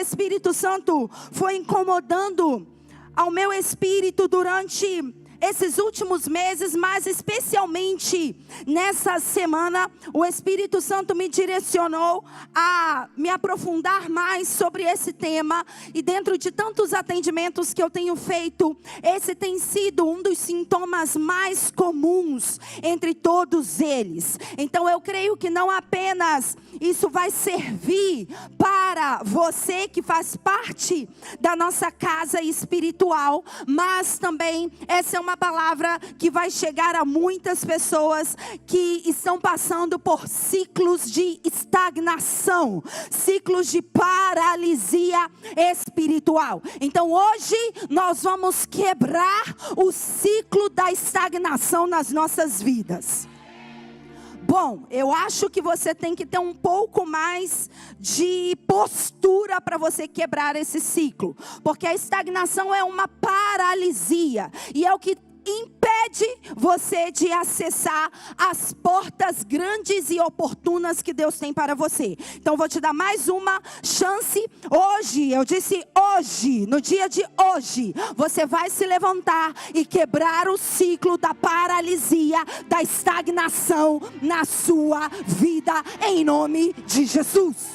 Espírito Santo foi incomodando ao meu espírito durante esses últimos meses, mas especialmente nessa semana, o Espírito Santo me direcionou a me aprofundar mais sobre esse tema. E dentro de tantos atendimentos que eu tenho feito, esse tem sido um dos sintomas mais comuns entre todos eles. Então eu creio que não apenas isso vai servir para você que faz parte da nossa casa espiritual, mas também essa é uma palavra que vai chegar a muitas pessoas que estão passando por ciclos de estagnação, ciclos de paralisia espiritual. Então hoje nós vamos quebrar o ciclo da estagnação nas nossas vidas. Bom, eu acho que você tem que ter um pouco mais de postura para você quebrar esse ciclo. Porque a estagnação é uma paralisia. E é o que impede você de acessar as portas grandes e oportunas que Deus tem para você. Então vou te dar mais uma chance. Hoje, eu disse hoje, no dia de hoje, você vai se levantar e quebrar o ciclo da paralisia, da estagnação na sua vida, em nome de Jesus.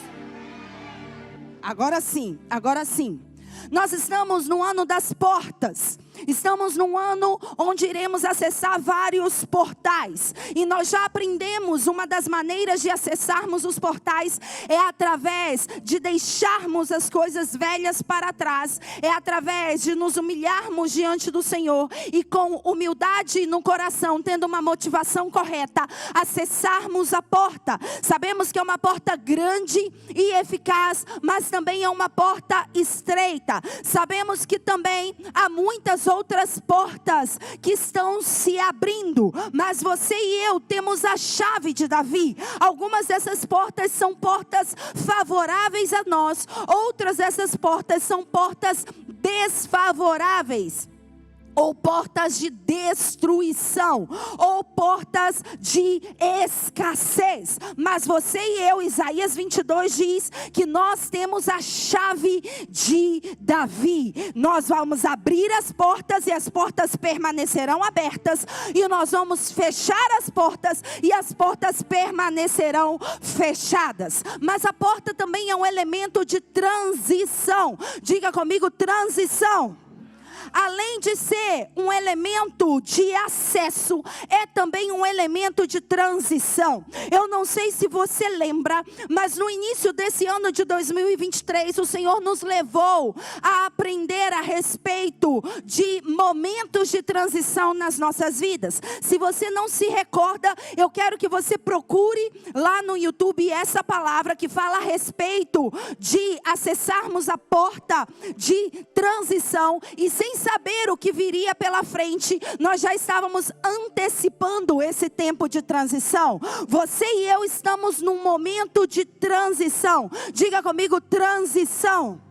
Agora sim, agora sim. Nós estamos no ano das portas. Estamos num ano onde iremos acessar vários portais. E nós já aprendemos, uma das maneiras de acessarmos os portais é através de deixarmos as coisas velhas para trás. É através de nos humilharmos diante do Senhor. E com humildade no coração, tendo uma motivação correta, acessarmos a porta. Sabemos que é uma porta grande e eficaz, mas também é uma porta estreita. Sabemos que também há muitas outras portas que estão se abrindo, mas você e eu temos a chave de Davi. Algumas dessas portas são portas favoráveis a nós, outras dessas portas são portas desfavoráveis, ou portas de destruição, ou portas de escassez. Mas você e eu, Isaías 22 diz que nós temos a chave de Davi. Nós vamos abrir as portas e as portas permanecerão abertas, e nós vamos fechar as portas e as portas permanecerão fechadas. Mas a porta também é um elemento de transição. Diga comigo, transição. Além de ser um elemento de acesso, é também um elemento de transição. Eu não sei se você lembra, mas no início desse ano de 2023, o Senhor nos levou a aprender a respeito de momentos de transição nas nossas vidas. Se você não se recorda, eu quero que você procure lá no YouTube essa palavra que fala a respeito de acessarmos a porta de transição, e sem saber o que viria pela frente, nós já estávamos antecipando esse tempo de transição. Você e eu estamos num momento de transição. Diga comigo, transição.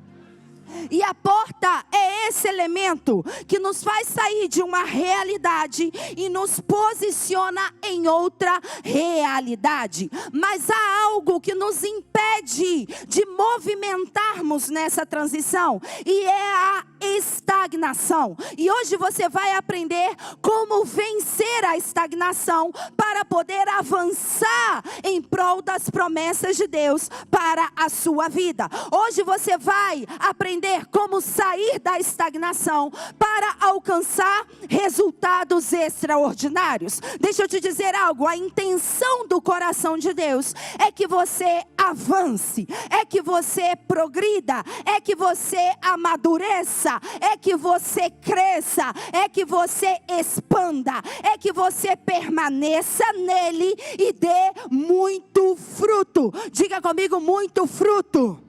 E a porta é esse elemento que nos faz sair de uma realidade e nos posiciona em outra realidade. Mas há algo que nos impede de movimentarmos nessa transição, e é a estagnação. E hoje você vai aprender como vencer a estagnação para poder avançar em prol das promessas de Deus para a sua vida. Hoje você vai aprender como sair da estagnação para alcançar resultados extraordinários. Deixa eu te dizer algo, a intenção do coração de Deus é que você avance, é que você progrida, é que você amadureça, é que você cresça, é que você expanda, é que você permaneça nele e dê muito fruto. Diga comigo, muito fruto.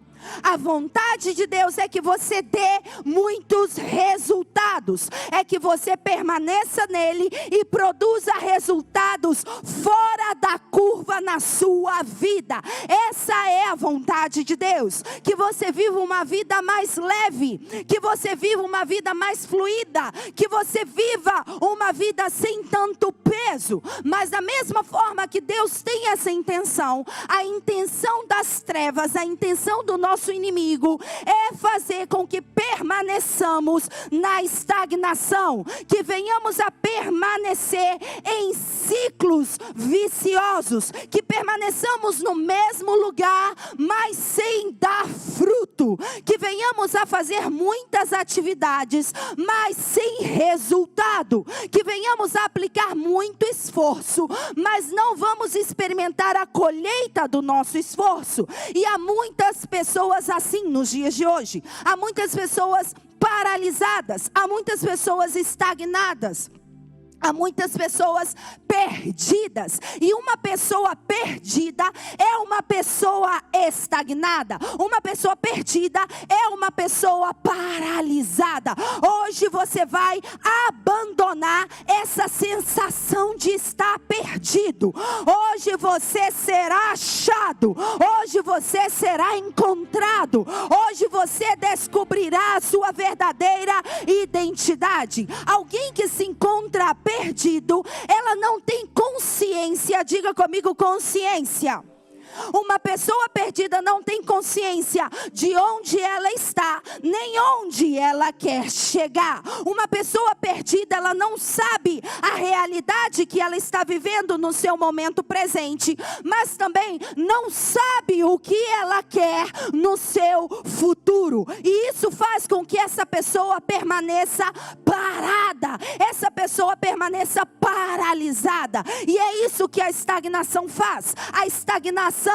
A vontade de Deus é que você dê muitos resultados, é que você permaneça nele e produza resultados fora da curva na sua vida. Essa é a vontade de Deus, que você viva uma vida mais leve, que você viva uma vida mais fluida, que você viva uma vida sem tanto peso. Mas da mesma forma que Deus tem essa intenção, a intenção das trevas, a intenção do nosso inimigo é fazer com que permaneçamos na estagnação, que venhamos a permanecer em ciclos viciosos, que permaneçamos no mesmo lugar, mas sem dar fruto, que venhamos a fazer muitas atividades, mas sem resultado, que venhamos a aplicar muito esforço, mas não vamos experimentar a colheita do nosso esforço. E há muitas pessoas assim nos dias de hoje, há muitas pessoas paralisadas, há muitas pessoas estagnadas, há muitas pessoas perdidas. E uma pessoa perdida é uma pessoa estagnada. Uma pessoa perdida é uma pessoa paralisada. Hoje você vai abandonar essa sensação de estar perdido. Hoje você será achado. Hoje você será encontrado. Hoje você descobrirá a sua verdadeira identidade. Alguém que se encontra perdido, ela não tem consciência. Diga comigo, consciência. Uma pessoa perdida não tem consciência de onde ela está, nem onde ela quer chegar. Uma pessoa perdida, ela não sabe a realidade que ela está vivendo no seu momento presente, mas também não sabe o que ela quer no seu futuro. E isso faz com que essa pessoa permaneça parada, essa pessoa permaneça paralisada. E é isso que a estagnação faz. A estagnação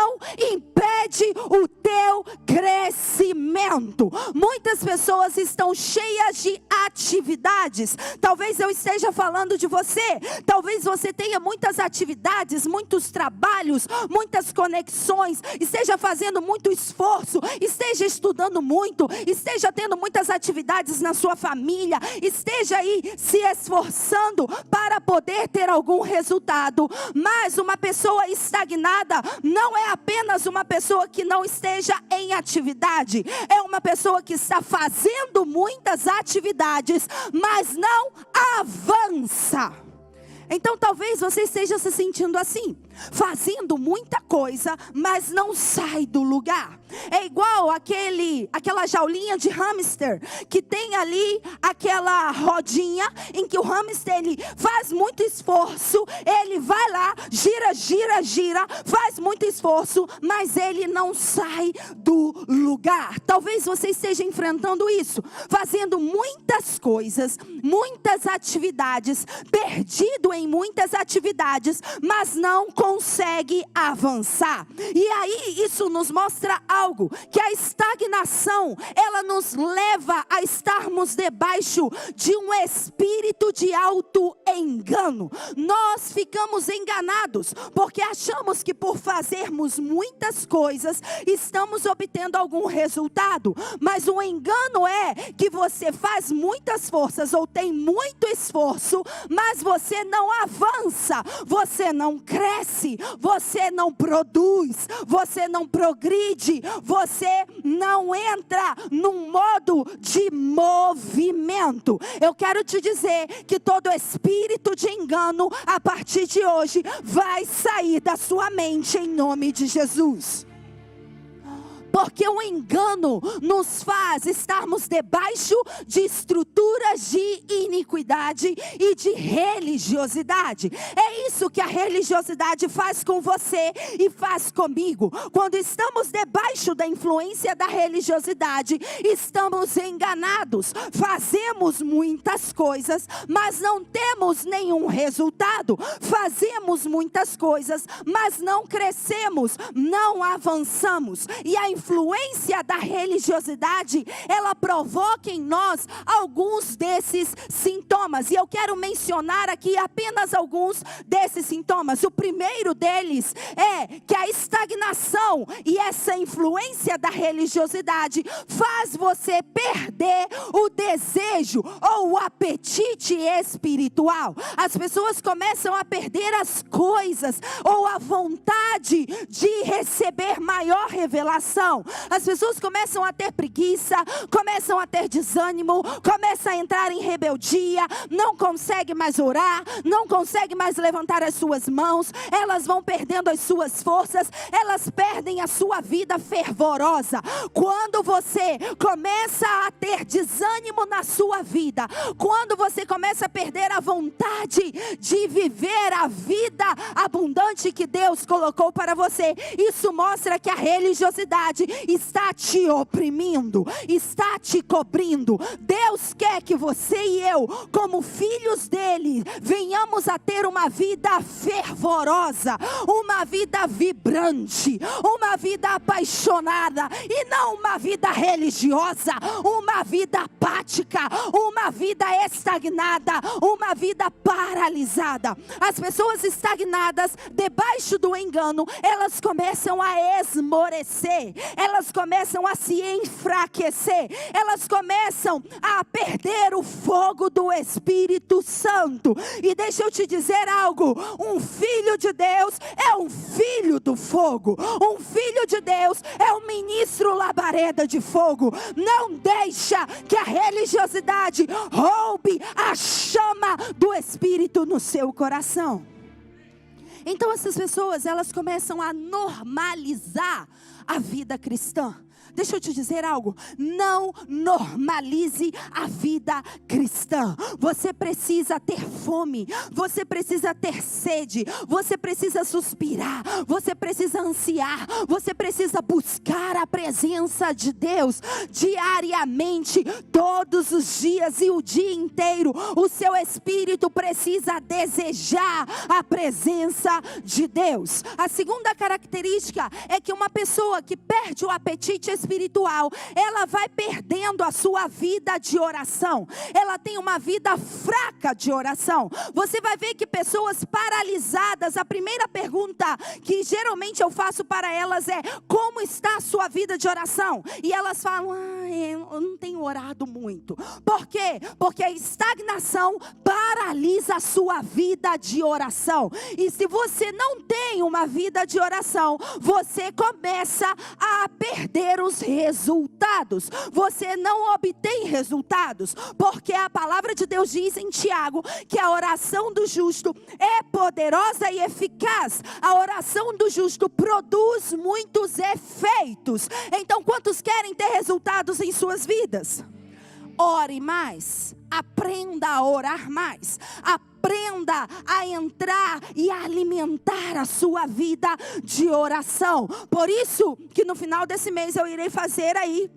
impede o teu crescimento. Muitas pessoas estão cheias de atividades. Talvez eu esteja falando de você. Talvez você tenha muitas atividades, muitos trabalhos, muitas conexões, esteja fazendo muito esforço, esteja estudando muito, esteja tendo muitas atividades na sua família, esteja aí se esforçando para poder ter algum resultado. Mas uma pessoa estagnada não é apenas uma pessoa que não esteja em atividade, é uma pessoa que está fazendo muitas atividades, mas não avança. Então talvez você esteja se sentindo assim, fazendo muita coisa, mas não sai do lugar. É igual aquela jaulinha de hamster, que tem ali aquela rodinha, em que o hamster ele faz muito esforço, ele vai lá, gira, faz muito esforço, mas ele não sai do lugar. Talvez você esteja enfrentando isso, fazendo muitas coisas, muitas atividades, perdido em muitas atividades, mas não consegue avançar. E aí isso nos mostra algo, que a estagnação, ela nos leva a estarmos debaixo de um espírito de auto-engano. Nós ficamos enganados, porque achamos que por fazermos muitas coisas, estamos obtendo algum resultado. Mas o engano é que você faz muitas forças, ou tem muito esforço, mas você não avança, você não cresce, você não produz, você não progride, você não entra num modo de movimento. Eu quero te dizer que todo espírito de engano, a partir de hoje, vai sair da sua mente em nome de Jesus. Porque o engano nos faz estarmos debaixo de estruturas de iniquidade e de religiosidade. É isso que a religiosidade faz com você e faz comigo. Quando estamos debaixo da influência da religiosidade, estamos enganados. Fazemos muitas coisas, mas não temos nenhum resultado. Fazemos muitas coisas, mas não crescemos, não avançamos. E a influência influência da religiosidade, ela provoca em nós alguns desses sintomas. E eu quero mencionar aqui apenas alguns desses sintomas. O primeiro deles é que a estagnação e essa influência da religiosidade faz você perder o desejo ou o apetite espiritual. As pessoas começam a perder as coisas ou a vontade de receber maior revelação. As pessoas começam a ter preguiça, começam a ter desânimo, começam a entrar em rebeldia, não conseguem mais orar, não conseguem mais levantar as suas mãos, elas vão perdendo as suas forças, elas perdem a sua vida fervorosa. Quando você começa a ter desânimo na sua vida, quando você começa a perder a vontade de viver a vida abundante que Deus colocou para você, isso mostra que a religiosidade está te oprimindo, está te cobrindo. Deus quer que você e eu, como filhos dele, venhamos a ter uma vida fervorosa, uma vida vibrante, uma vida apaixonada, e não uma vida religiosa, uma vida apática, uma vida estagnada, uma vida paralisada. As pessoas estagnadas debaixo do engano, elas começam a esmorecer, elas começam a se enfraquecer, elas começam a perder o fogo do Espírito Santo. E deixa eu te dizer algo: um filho de Deus é um filho do fogo, um filho de Deus é um ministro labareda de fogo. Não deixa que a religiosidade roube a chama do Espírito no seu coração. Então essas pessoas, elas começam a normalizar a vida cristã. Deixa eu te dizer algo: não normalize a vida cristã. Você precisa ter fome, você precisa ter sede, você precisa suspirar, você precisa ansiar, você precisa buscar a presença de Deus diariamente, todos os dias e o dia inteiro. O seu espírito precisa desejar a presença de Deus. A segunda característica é que uma pessoa que perde o apetite espiritual, ela vai perdendo a sua vida de oração. Ela tem uma vida fraca de oração. Você vai ver que pessoas paralisadas, a primeira pergunta que geralmente eu faço para elas é: como está a sua vida de oração? E elas falam: eu não tenho orado muito. Por quê? Porque a estagnação paralisa a sua vida de oração. E se você não tem uma vida de oração, você começa a perder os resultados. Você não obtém resultados, porque a palavra de Deus diz em Tiago que a oração do justo é poderosa e eficaz. A oração do justo produz muitos efeitos. Então, quantos querem ter resultados em suas vidas? Ore mais, aprenda a orar mais, aprenda a entrar e a alimentar a sua vida de oração. Por isso que no final desse mês eu irei fazer aí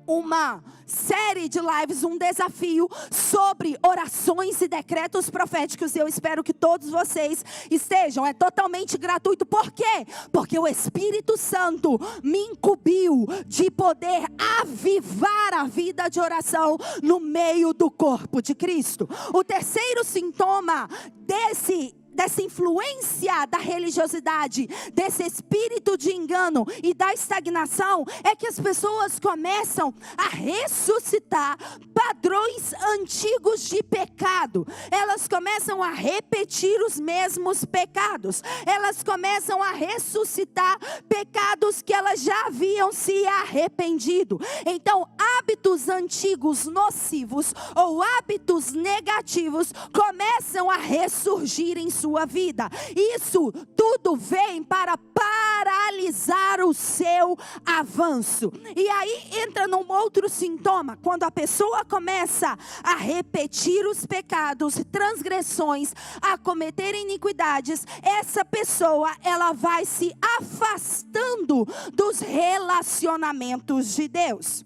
uma série de lives, um desafio sobre orações e decretos proféticos. Eu espero que todos vocês estejam. É totalmente gratuito. Por quê? Porque o Espírito Santo me incumbiu de poder avivar a vida de oração no meio do corpo de Cristo. O terceiro sintoma dessa influência da religiosidade, desse espírito de engano e da estagnação, é que as pessoas começam a ressuscitar padrões antigos de pecado. Elas começam a repetir os mesmos pecados. Elas começam a ressuscitar pecados que elas já haviam se arrependido. Então, hábitos antigos nocivos ou hábitos negativos começam a ressurgir em sua vida. Isso tudo vem para paralisar o seu avanço. E aí entra num outro sintoma: quando a pessoa começa a repetir os pecados, transgressões, a cometer iniquidades, essa pessoa, ela vai se afastando dos relacionamentos de Deus.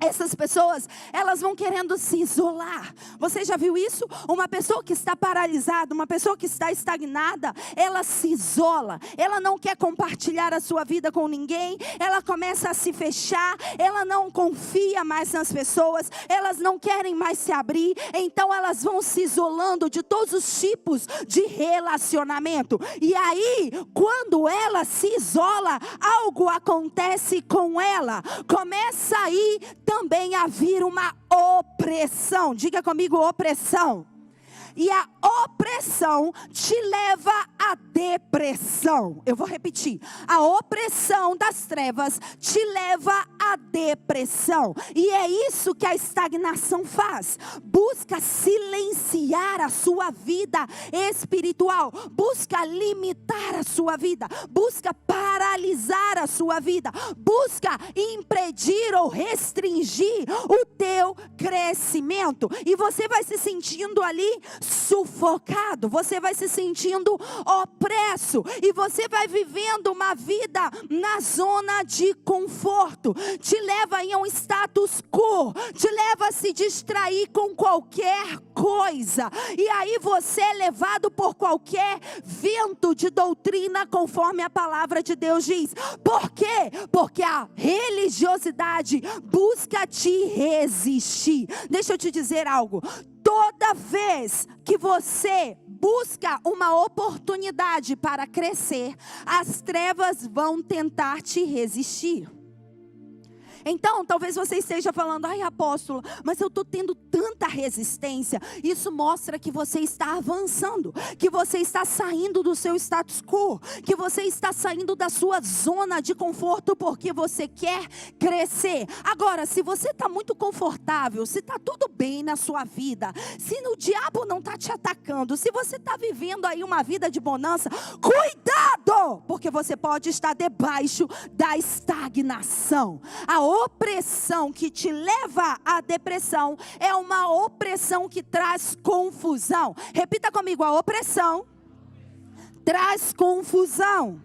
Essas pessoas, elas vão querendo se isolar. Você já viu isso? Uma pessoa que está paralisada, uma pessoa que está estagnada, ela se isola. Ela não quer compartilhar a sua vida com ninguém. Ela começa a se fechar. Ela não confia mais nas pessoas. Elas não querem mais se abrir. Então elas vão se isolando de todos os tipos de relacionamento. E aí, quando ela se isola, algo acontece com ela. Começa aí também a vir uma opressão. Diga comigo, opressão. E a opressão te leva à depressão. Eu vou repetir. A opressão das trevas te leva à depressão. E é isso que a estagnação faz. Busca silenciar a sua vida espiritual. Busca limitar a sua vida. Busca paralisar a sua vida. Busca impedir ou restringir o teu crescimento. E você vai se sentindo ali sufocado, você vai se sentindo opresso, e você vai vivendo uma vida na zona de conforto, te leva a um status quo, te leva a se distrair com qualquer coisa, e aí você é levado por qualquer vento de doutrina, conforme a palavra de Deus diz. Por quê? Porque a religiosidade busca te resistir. Deixa eu te dizer algo. Toda vez que você busca uma oportunidade para crescer, as trevas vão tentar te resistir. Então, talvez você esteja falando: ai, apóstolo, mas eu estou tendo tanta resistência. Isso mostra que você está avançando, que você está saindo do seu status quo, que você está saindo da sua zona de conforto, porque você quer crescer. Agora, se você está muito confortável, se está tudo bem na sua vida, se o diabo não está te atacando, se você está vivendo aí uma vida de bonança, cuidado, porque você pode estar debaixo da estagnação. A opressão que te lva à depressão é uma opressão que traz confusão. Repita comigo: a opressão traz confusão.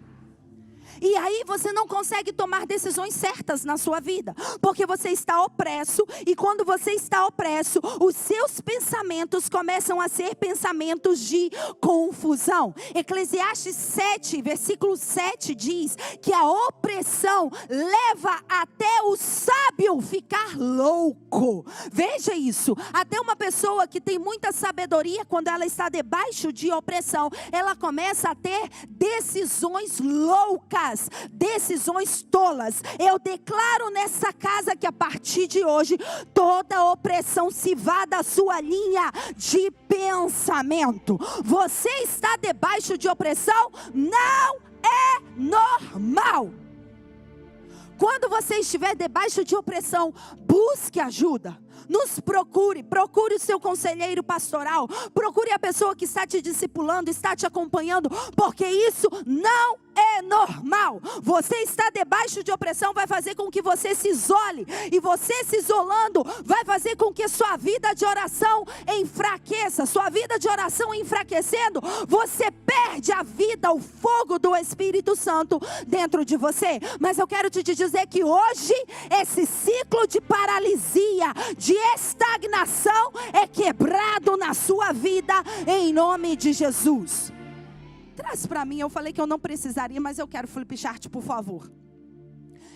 E aí você não consegue tomar decisões certas na sua vida, porque você está opresso, e quando você está opresso, os seus pensamentos começam a ser pensamentos de confusão. Eclesiastes 7, versículo 7 diz que a opressão leva até o sábio ficar louco. Veja isso, até uma pessoa que tem muita sabedoria, quando ela está debaixo de opressão, ela começa a ter decisões loucas, decisões tolas. Eu declaro nessa casa que a partir de hoje, toda opressão se vá da sua linha de pensamento. Você está debaixo de opressão? Não é normal. Quando você estiver debaixo de opressão, busque ajuda. Nos procure o seu conselheiro pastoral, procure a pessoa que está te discipulando, está te acompanhando, porque isso não é normal. Você está debaixo de opressão vai fazer com que você se isole, e você se isolando vai fazer com que sua vida de oração enfraqueça. Sua vida de oração enfraquecendo, você perde a vida, o fogo do Espírito Santo dentro de você. Mas eu quero te dizer que hoje esse ciclo de paralisia, de estagnação é quebrado na sua vida, em nome de Jesus. Traz para mim, eu falei que eu não precisaria, mas eu quero flip chart, por favor.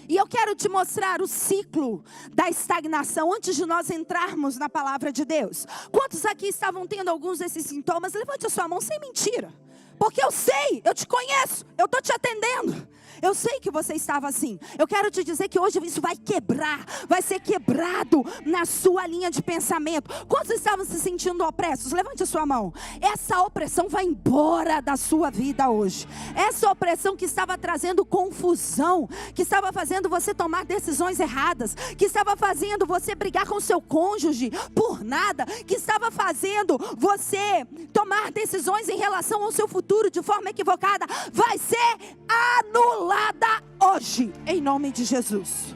E eu quero te mostrar o ciclo da estagnação antes de nós entrarmos na palavra de Deus. Quantos aqui estavam tendo alguns desses sintomas? Levante a sua mão sem mentira. Porque eu sei, eu te conheço, eu estou te atendendo. Eu sei que você estava assim. Eu quero te dizer que hoje isso vai quebrar, vai ser quebrado na sua linha de pensamento. Quantos estavam se sentindo opressos? Levante a sua mão. Essa opressão vai embora da sua vida hoje. Essa opressão que estava trazendo confusão, que estava fazendo você tomar decisões erradas, que estava fazendo você brigar com seu cônjuge por nada, que estava fazendo você tomar decisões em relação ao seu futuro de forma equivocada, vai ser anulada hoje, em nome de Jesus.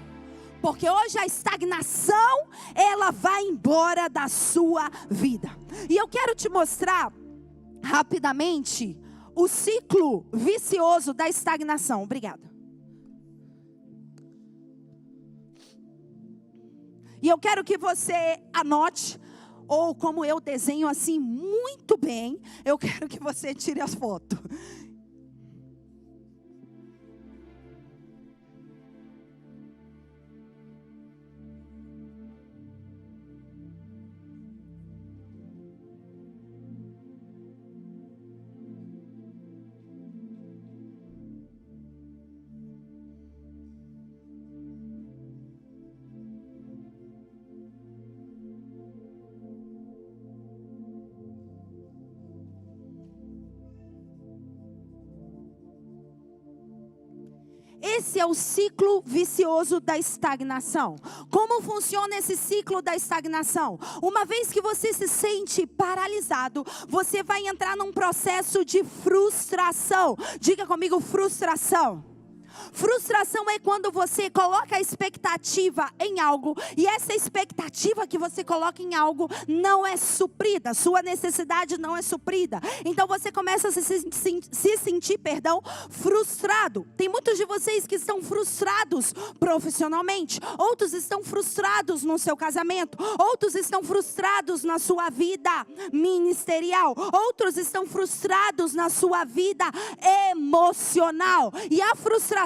Porque hoje a estagnação, ela vai embora da sua vida. E eu quero te mostrar rapidamente o ciclo vicioso da estagnação. Obrigada. E eu quero que você anote, ou como eu desenho assim muito bem, eu quero que você tire as fotos. Esse é o ciclo vicioso da estagnação. Como funciona esse ciclo da estagnação? Uma vez que você se sente paralisado, você vai entrar num processo de frustração. Diga comigo, frustração. Frustração é quando você coloca a expectativa em algo e essa expectativa que você coloca em algo não é suprida, sua necessidade não é suprida. Então você começa a se sentir, frustrado. Tem muitos de vocês que estão frustrados profissionalmente, outros estão frustrados no seu casamento, outros estão frustrados na sua vida ministerial, outros estão frustrados na sua vida emocional. E a frustração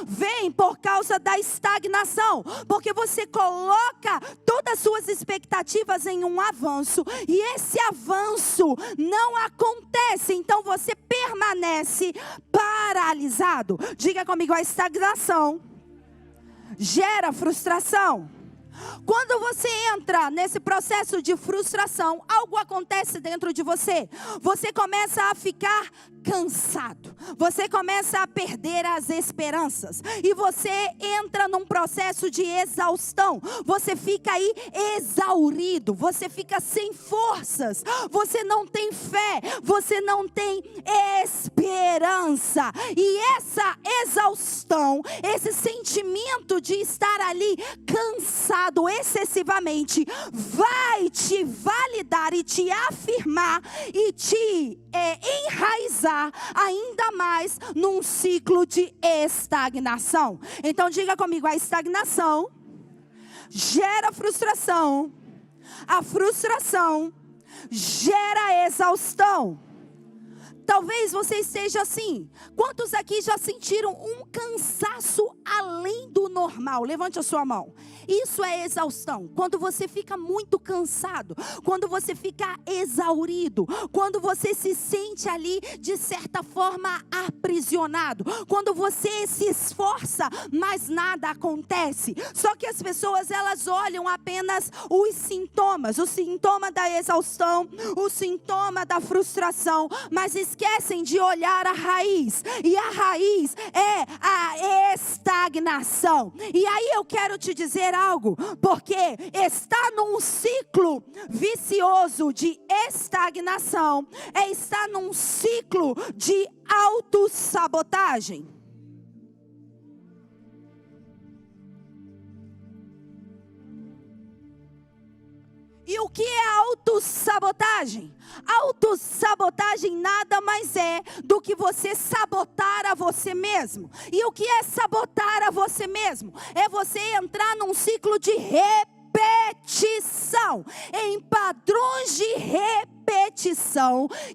vem por causa da estagnação, porque você coloca todas as suas expectativas em um avanço e esse avanço não acontece, então você permanece paralisado. Diga comigo, a estagnação gera frustração. Quando você entra nesse processo de frustração, algo acontece dentro de você. Você começa a ficar cansado. Você começa a perder as esperanças. E você entra num processo de exaustão. Você fica aí exaurido. Você fica sem forças. Você não tem fé. Você não tem esperança. E essa exaustão, esse sentimento de estar ali cansado excessivamente, vai te validar e te afirmar e te enraizar ainda mais num ciclo de estagnação. Então diga comigo, a estagnação gera frustração, a frustração gera exaustão. Talvez você esteja assim. Quantos aqui já sentiram um cansaço além do normal? Levante a sua mão. Isso é exaustão. Quando você fica muito cansado, quando você fica exaurido, quando você se sente ali de certa forma aprisionado, quando você se esforça, mas nada acontece. Só que as pessoas, elas olham apenas os sintomas, o sintoma da exaustão, o sintoma da frustração, mas esquecem de olhar a raiz. E a raiz é a estagnação. E aí eu quero te dizer algo, porque está num ciclo vicioso de estagnação, está num ciclo de autossabotagem. E o que é autossabotagem? Autossabotagem nada mais é do que você sabotar a você mesmo. E o que é sabotar a você mesmo? É você entrar num ciclo de repetição, em padrões de repetição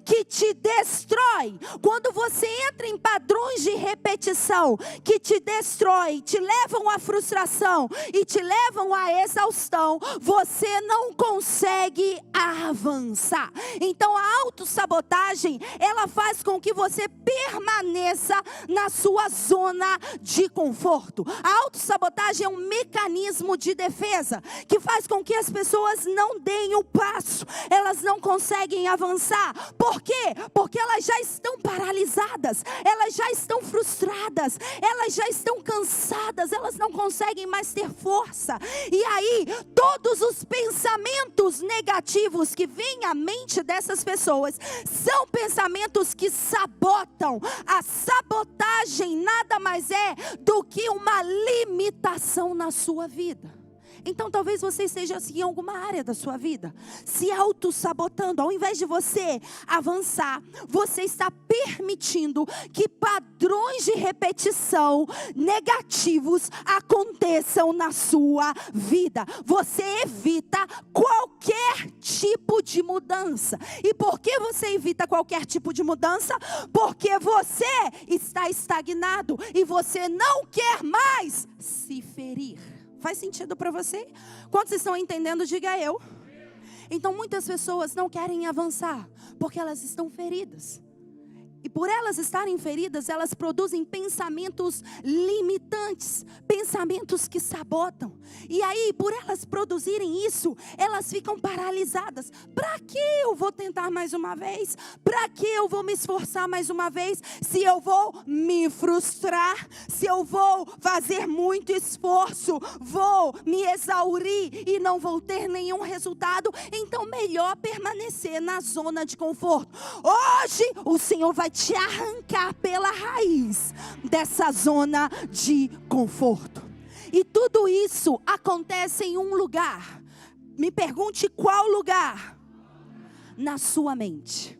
que te destrói. Quando você entra em padrões de repetição que te destrói, te levam à frustração e te levam à exaustão, você não consegue avançar. Então a autossabotagem, ela faz com que você permaneça na sua zona de conforto. A autossabotagem é um mecanismo de defesa que faz com que as pessoas não deem o passo, elas não conseguem avançar. Por quê? Porque elas já estão paralisadas, elas já estão frustradas, elas já estão cansadas, elas não conseguem mais ter força. E aí, todos os pensamentos negativos que vêm à mente dessas pessoas são pensamentos que sabotam. A sabotagem nada mais é do que uma limitação na sua vida. Então talvez você esteja assim em alguma área da sua vida, se auto-sabotando. Ao invés de você avançar, você está permitindo que padrões de repetição negativos aconteçam na sua vida. Você evita qualquer tipo de mudança. E por que você evita qualquer tipo de mudança? Porque você está estagnado e você não quer mais se ferir. Faz sentido para você? Quantos estão entendendo? Diga eu. Então muitas pessoas não querem avançar porque elas estão feridas. E por elas estarem feridas, elas produzem pensamentos limitantes, pensamentos que sabotam. E aí, por elas produzirem isso, elas ficam paralisadas. Para que eu vou tentar mais uma vez? Para que eu vou me esforçar mais uma vez? Se eu vou me frustrar, se eu vou fazer muito esforço, vou me exaurir e não vou ter nenhum resultado, então melhor permanecer na zona de conforto. Hoje, o Senhor vai te arrancar pela raiz dessa zona de conforto. E tudo isso acontece em um lugar. Me pergunte qual lugar? Na sua mente.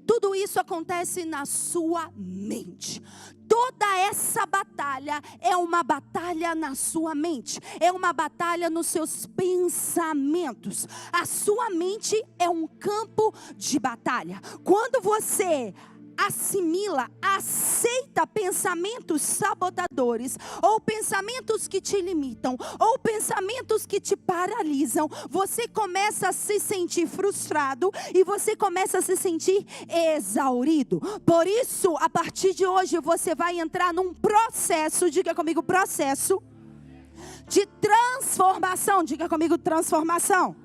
Tudo isso acontece na sua mente. Toda essa batalha é uma batalha na sua mente. É uma batalha nos seus pensamentos. A sua mente é um campo de batalha. Quando você assimila, aceita pensamentos sabotadores, ou pensamentos que te limitam, ou pensamentos que te paralisam, você começa a se sentir frustrado e você começa a se sentir exaurido. Por isso, a partir de hoje, você vai entrar num processo, diga comigo, processo de transformação. Diga comigo, transformação.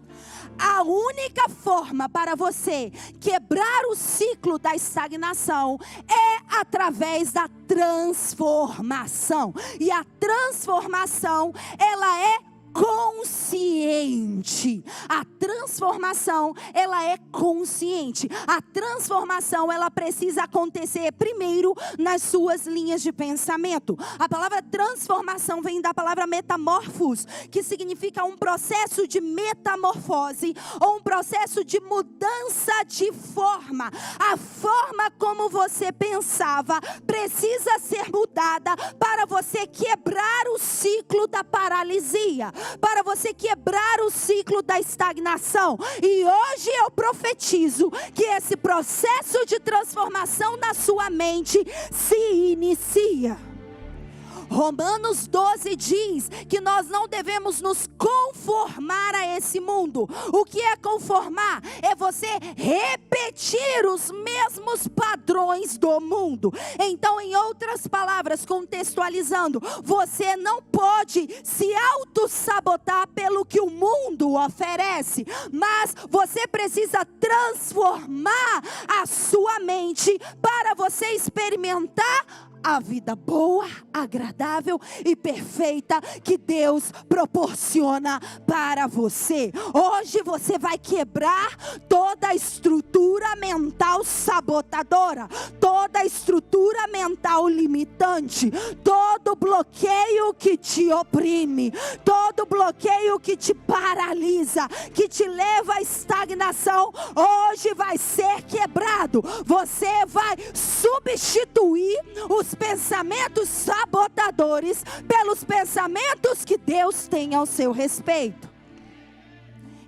A única forma para você quebrar o ciclo da estagnação é através da transformação. E a transformação, ela é consciente. A transformação, ela é consciente. A transformação, ela precisa acontecer primeiro nas suas linhas de pensamento. A palavra transformação vem da palavra metamorfos, que significa um processo de metamorfose, ou um processo de mudança de forma. A forma como você pensava precisa ser mudada para você quebrar o ciclo da paralisia, para você quebrar o ciclo da estagnação. E hoje eu profetizo que esse processo de transformação na sua mente se inicia. Romanos 12 diz que nós não devemos nos conformar a esse mundo. O que é conformar? É você repetir os mesmos padrões do mundo. Então, em outras palavras, contextualizando, você não pode se auto-sabotar pelo que o mundo oferece, mas você precisa transformar a sua mente para você experimentar a vida boa, agradável e perfeita que Deus proporciona para você. Hoje você vai quebrar toda a estrutura mental sabotadora, toda a estrutura mental limitante, todo bloqueio que te oprime, todo bloqueio que te paralisa, que te leva à estagnação, hoje vai ser quebrado. Você vai substituir os pensamentos sabotadores pelos pensamentos que Deus tem ao seu respeito.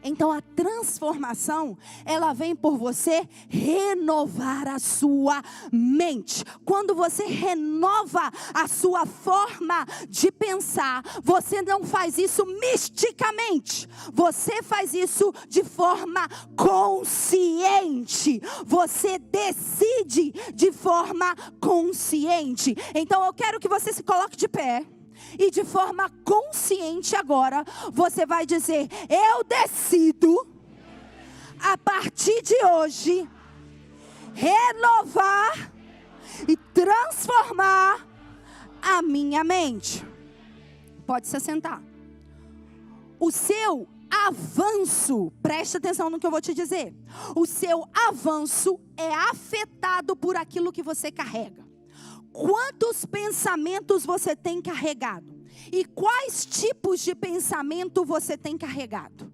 Então a transformação, ela vem por você renovar a sua mente. Quando você renova a sua forma de pensar, você não faz isso misticamente. Você faz isso de forma consciente. Você decide de forma consciente. Então eu quero que você se coloque de pé. E de forma consciente agora, você vai dizer: eu decido, a partir de hoje, renovar e transformar a minha mente. Pode se sentar. O seu avanço, preste atenção no que eu vou te dizer. O seu avanço é afetado por aquilo que você carrega. Quantos pensamentos você tem carregado? E quais tipos de pensamento você tem carregado?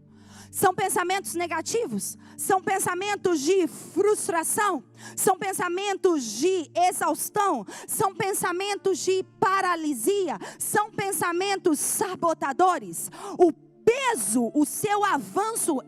São pensamentos negativos? São pensamentos de frustração? São pensamentos de exaustão? São pensamentos de paralisia? São pensamentos sabotadores? O peso, o seu avanço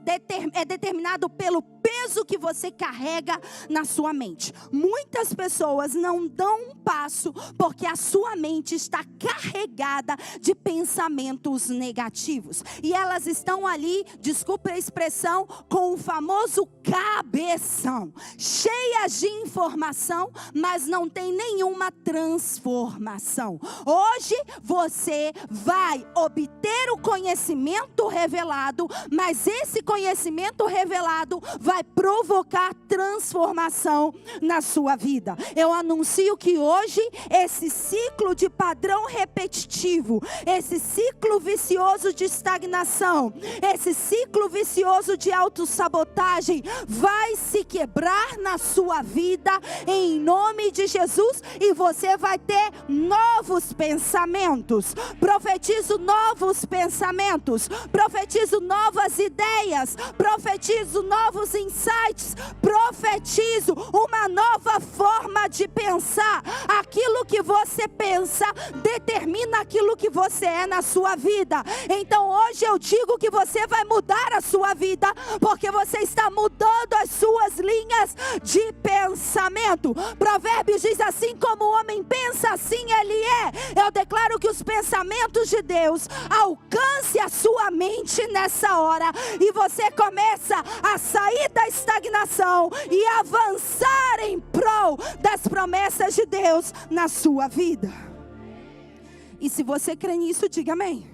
é determinado pelo peso que você carrega na sua mente. Muitas pessoas não dão um passo porque a sua mente está carregada de pensamentos negativos. E elas estão ali, desculpa a expressão, com o famoso cabeção, cheias de informação, mas não tem nenhuma transformação. Hoje você vai obter o conhecimento revelado, mas esse conhecimento revelado vai provocar transformação na sua vida. Eu anuncio que hoje esse ciclo de padrão repetitivo, esse ciclo vicioso de estagnação, esse ciclo vicioso de autossabotagem vai se quebrar na sua vida em nome de Jesus, e você vai ter novos pensamentos. Profetizo novos pensamentos, profetizo novas ideias, profetizo novos insights, profetizo uma nova forma de pensar. Aquilo que você pensa determina aquilo que você é na sua vida. Então hoje eu digo que você vai mudar a sua vida, porque você está mudando as suas linhas de pensamento. Provérbios diz: assim como o homem pensa, assim ele é. Eu declaro que os pensamentos de Deus alcance a sua mente nessa hora, e você começa a sair da estagnação e avançar em prol das promessas de Deus na sua vida. E se você crê nisso, diga amém.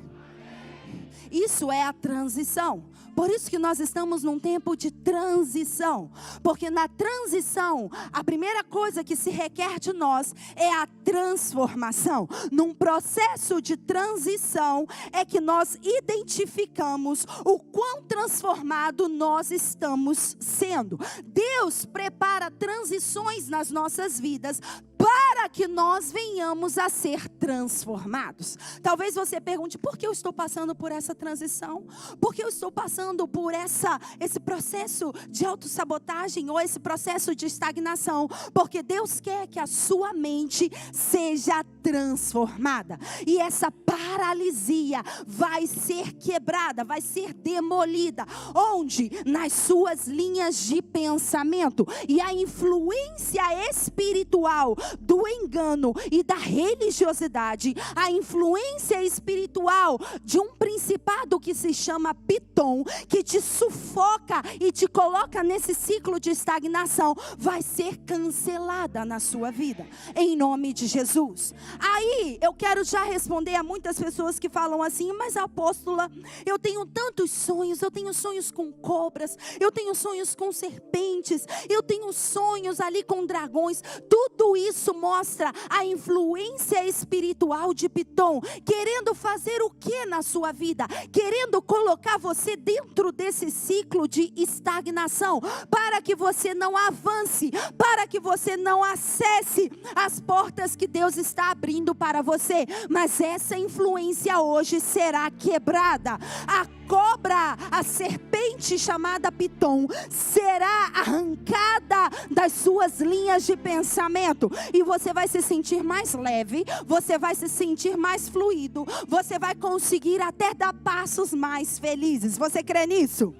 Isso é a transição. Por isso que nós estamos num tempo de transição. Porque na transição, a primeira coisa que se requer de nós é a transformação. Num processo de transição é que nós identificamos o quão transformado nós estamos sendo. Deus prepara transições nas nossas vidas para que nós venhamos a ser transformados. Talvez você pergunte: por que eu estou passando por essa transição? Por que eu estou passando por esse processo de autossabotagem ou esse processo de estagnação? Porque Deus quer que a sua mente seja transformada. E essa paralisia vai ser quebrada, vai ser demolida. Onde? Nas suas linhas de pensamento. E a influência espiritual do engano e da religiosidade, a influência espiritual de um principado que se chama Pitom, que te sufoca e te coloca nesse ciclo de estagnação, vai ser cancelada na sua vida, em nome de Jesus. Aí eu quero já responder a muitas pessoas que falam assim: mas apóstola, eu tenho tantos sonhos, eu tenho sonhos com cobras, eu tenho sonhos com serpentes, eu tenho sonhos ali com dragões. Tudo isso mostra a influência espiritual de Pitom, querendo fazer o que na sua vida? Querendo colocar você dentro desse ciclo de estagnação, para que você não avance, para que você não acesse as portas que Deus está abrindo para você. Mas essa influência hoje será quebrada. A cobra, a serpente chamada Pitom, será arrancada das suas linhas de pensamento, e você vai se sentir mais leve, você vai se sentir mais fluido, você vai conseguir até dar passos mais felizes. Você crê nisso?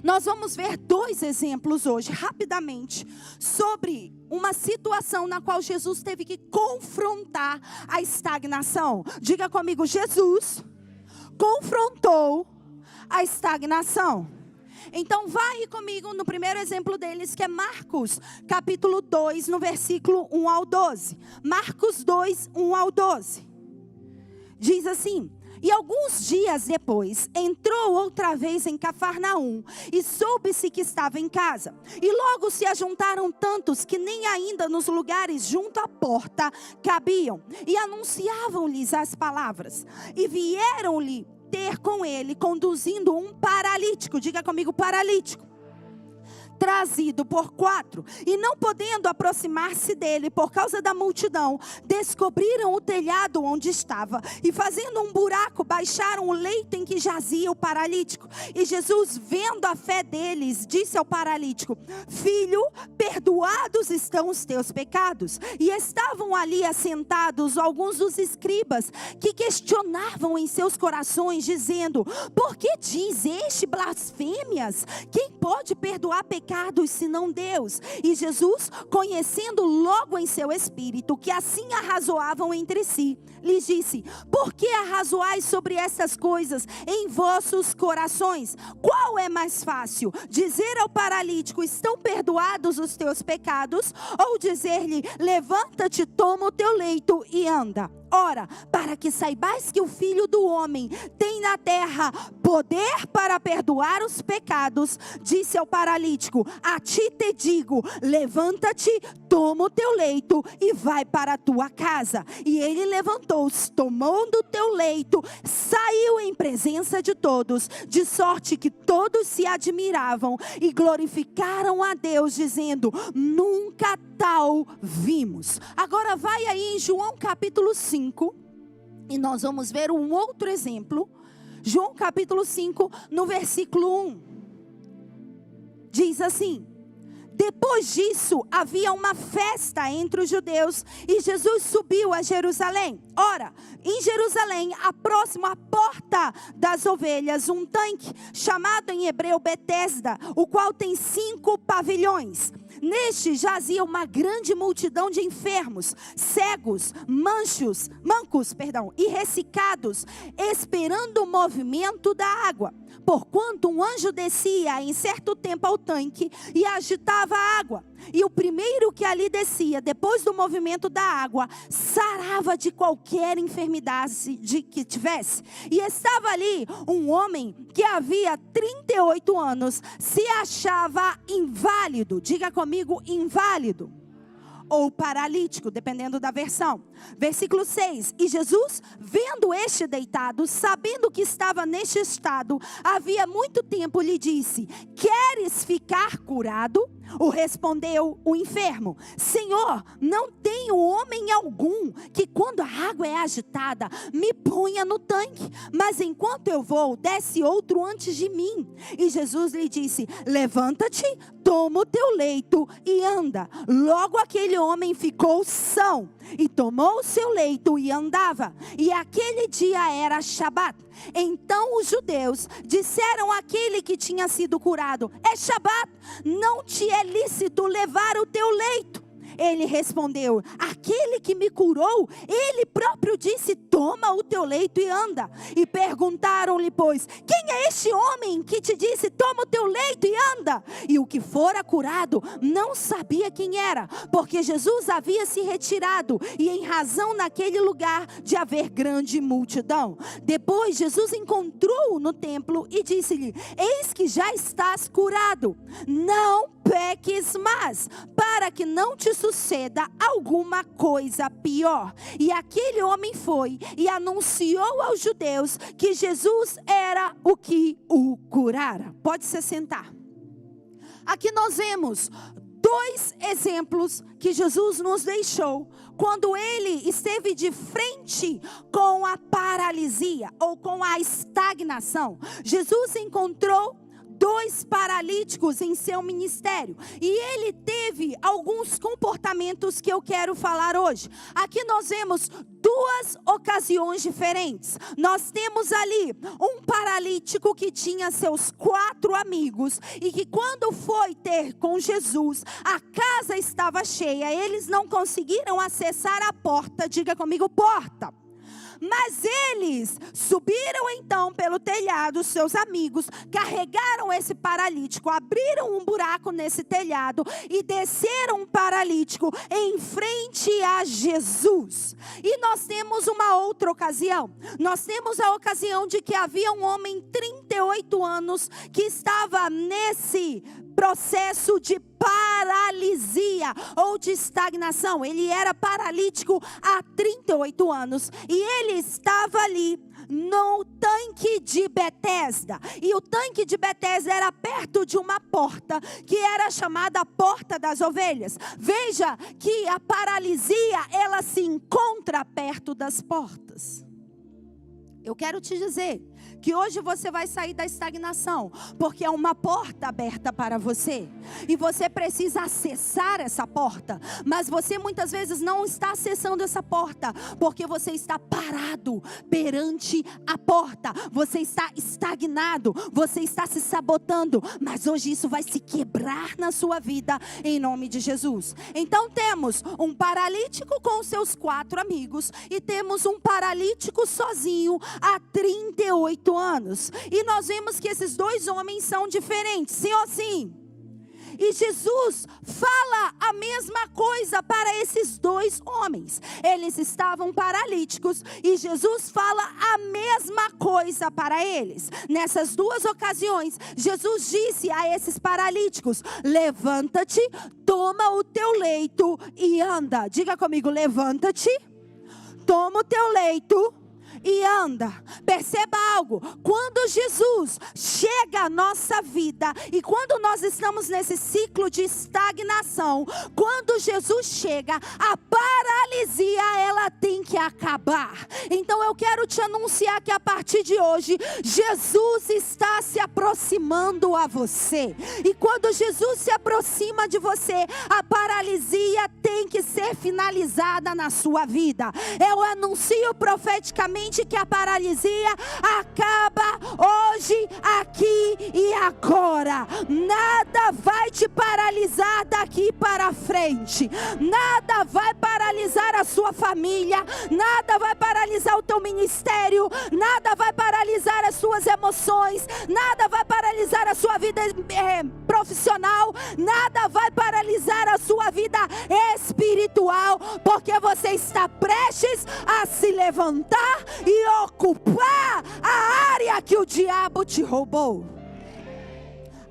Nós vamos ver 2 exemplos hoje, rapidamente, sobre uma situação na qual Jesus teve que confrontar a estagnação. Diga comigo: Jesus confrontou a estagnação. Então vai comigo no primeiro exemplo deles, que é Marcos, capítulo 2, no versículo 1 ao 12. Marcos 2, 1 ao 12. Diz assim: e alguns dias depois, entrou outra vez em Cafarnaum, e soube-se que estava em casa. E logo se ajuntaram tantos, que nem ainda nos lugares junto à porta cabiam. E anunciavam-lhes as palavras. E vieram-lhe ter com ele, conduzindo um paralítico. Diga comigo: paralítico. trazido por 4, e não podendo aproximar-se dele por causa da multidão, descobriram o telhado onde estava, e fazendo um buraco, baixaram o leito em que jazia o paralítico. E Jesus, vendo a fé deles, disse ao paralítico: filho, perdoados estão os teus pecados. E estavam ali assentados alguns dos escribas, que questionavam em seus corações, dizendo: por que diz este blasfêmias? Quem pode perdoar pecados senão Deus? E Jesus, conhecendo logo em seu espírito que assim arrazoavam entre si, lhes disse: por que arrazoais sobre essas coisas em vossos corações? Qual é mais fácil, dizer ao paralítico: estão perdoados os teus pecados, ou dizer-lhe: levanta-te, toma o teu leito e anda? Ora, para que saibais que o Filho do Homem tem na terra poder para perdoar os pecados, disse ao paralítico: a ti te digo, levanta-te, toma o teu leito e vai para a tua casa. E ele levantou-se, tomou do teu leito, saiu em presença de todos, de sorte que todos se admiravam e glorificaram a Deus, dizendo: nunca tal vimos. Agora vai aí em João capítulo 5, e nós vamos ver um outro exemplo. João capítulo 5, no versículo 1, diz assim: depois disso havia uma festa entre os judeus, e Jesus subiu a Jerusalém. Ora, em Jerusalém, próximo à porta das ovelhas, um tanque, chamado em hebreu Betesda, o qual tem 5 pavilhões. Neste jazia uma grande multidão de enfermos, cegos, mancos, e ressecados, esperando o movimento da água. Porquanto um anjo descia em certo tempo ao tanque e agitava a água. E o primeiro que ali descia, depois do movimento da água, sarava de qualquer enfermidade que tivesse. E estava ali um homem que havia 38 anos, se achava inválido. Diga comigo, inválido. Ou paralítico, dependendo da versão. Versículo 6. E Jesus, vendo este deitado, sabendo que estava neste estado, havia muito tempo, lhe disse: queres ficar curado? O respondeu o enfermo: Senhor, não tenho homem algum que, quando a água é agitada, me ponha no tanque, mas enquanto eu vou, desce outro antes de mim. E Jesus lhe disse: levanta-te, toma o teu leito e anda. Logo aquele homem ficou são, e tomou o seu leito e andava. E aquele dia era Shabat. Então os judeus disseram àquele que tinha sido curado: é Shabat, não te é lícito levar o teu leito. Ele respondeu: aquele que me curou, ele próprio disse: toma o teu leito e anda. E perguntaram-lhe, pois: quem é este homem que te disse: toma o teu leito e anda? E o que fora curado não sabia quem era, porque Jesus havia se retirado, e em razão naquele lugar de haver grande multidão. Depois Jesus encontrou-o no templo e disse-lhe: eis que já estás curado, não peques mais, para que não te suceda alguma coisa pior. E aquele homem foi e anunciou aos judeus que Jesus era o que o curara. Pode se sentar. Aqui nós vemos 2 exemplos que Jesus nos deixou quando ele esteve de frente com a paralisia ou com a estagnação. Jesus encontrou 2 paralíticos em seu ministério, e ele teve alguns comportamentos que eu quero falar hoje. Aqui nós vemos 2 ocasiões diferentes. Nós temos ali um paralítico que tinha seus 4 amigos, e que quando foi ter com Jesus, a casa estava cheia, eles não conseguiram acessar a porta. Diga comigo, porta. Mas eles subiram então pelo telhado, seus amigos, carregaram esse paralítico, abriram um buraco nesse telhado e desceram um paralítico em frente a Jesus. E nós temos uma outra ocasião. Nós temos a ocasião de que havia um homem, 38 anos, que estava nesse processo de paralisia ou de estagnação. Ele era paralítico há 38 anos e ele estava ali no tanque de Betesda. E o tanque de Betesda era perto de uma porta que era chamada Porta das Ovelhas. Veja que a paralisia, ela se encontra perto das portas. Eu quero te dizer que hoje você vai sair da estagnação, porque é uma porta aberta para você, e você precisa acessar essa porta, mas você muitas vezes não está acessando essa porta, porque você está parado perante a porta, você está estagnado, você está se sabotando, mas hoje isso vai se quebrar na sua vida, em nome de Jesus. Então temos um paralítico com os seus 4 amigos, e temos um paralítico sozinho, há 38 anos. E nós vemos que esses 2 homens são diferentes, sim ou sim? E Jesus fala a mesma coisa para esses 2 homens. Eles estavam paralíticos e Jesus fala a mesma coisa para eles. Nessas 2 ocasiões, Jesus disse a esses paralíticos: levanta-te, toma o teu leito e anda. Diga comigo: levanta-te, toma o teu leito e anda. Perceba algo: quando Jesus chega à nossa vida, e quando nós estamos nesse ciclo de estagnação, quando Jesus chega, a paralisia, ela tem que acabar. Então eu quero te anunciar que a partir de hoje, Jesus está se aproximando a você, e quando Jesus se aproxima de você, a paralisia tem que ser finalizada na sua vida. Eu anuncio profeticamente que a paralisia acaba hoje, aqui e agora. Nada vai te paralisar daqui para frente. Nada vai paralisar a sua família. Nada vai paralisar o teu ministério. Nada vai paralisar as suas emoções. Nada vai paralisar a sua vida profissional. Nada vai paralisar a sua vida espiritual, porque você está prestes a se levantar e ocupar a área que o diabo te roubou.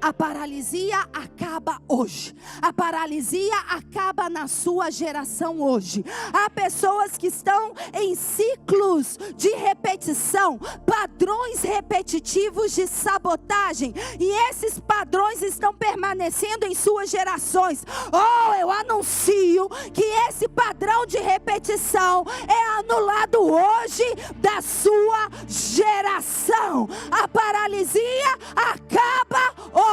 A paralisia acaba hoje. A paralisia acaba na sua geração hoje. Há pessoas que estão em ciclos de repetição, padrões repetitivos de sabotagem, e esses padrões estão permanecendo em suas gerações. Oh, eu anuncio que esse padrão de repetição é anulado hoje da sua geração. A paralisia acaba hoje.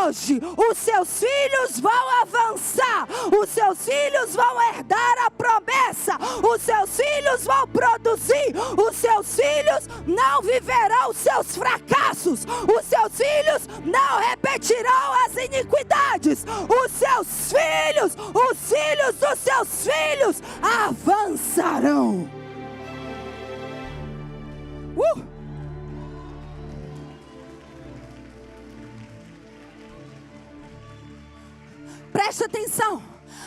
Os seus filhos vão avançar, os seus filhos vão herdar a promessa, os seus filhos vão produzir, os seus filhos não viverão os seus fracassos, os seus filhos não repetirão as iniquidades, os filhos dos seus filhos avançarão. Preste atenção.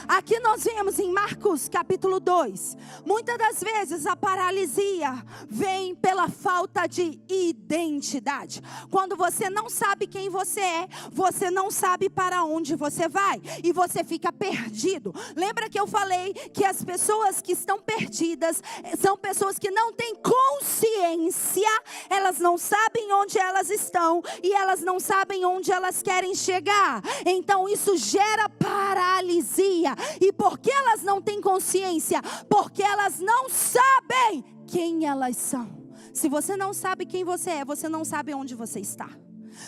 Aqui nós vemos em Marcos capítulo 2, muitas das vezes a paralisia vem pela falta de identidade. Quando você não sabe quem você é, você não sabe para onde você vai, e você fica perdido. Lembra que eu falei que as pessoas que estão perdidas são pessoas que não têm consciência, elas não sabem onde elas estão, e elas não sabem onde elas querem chegar. Então isso gera paralisia. E por que elas não têm consciência? Porque elas não sabem quem elas são. Se você não sabe quem você é, você não sabe onde você está.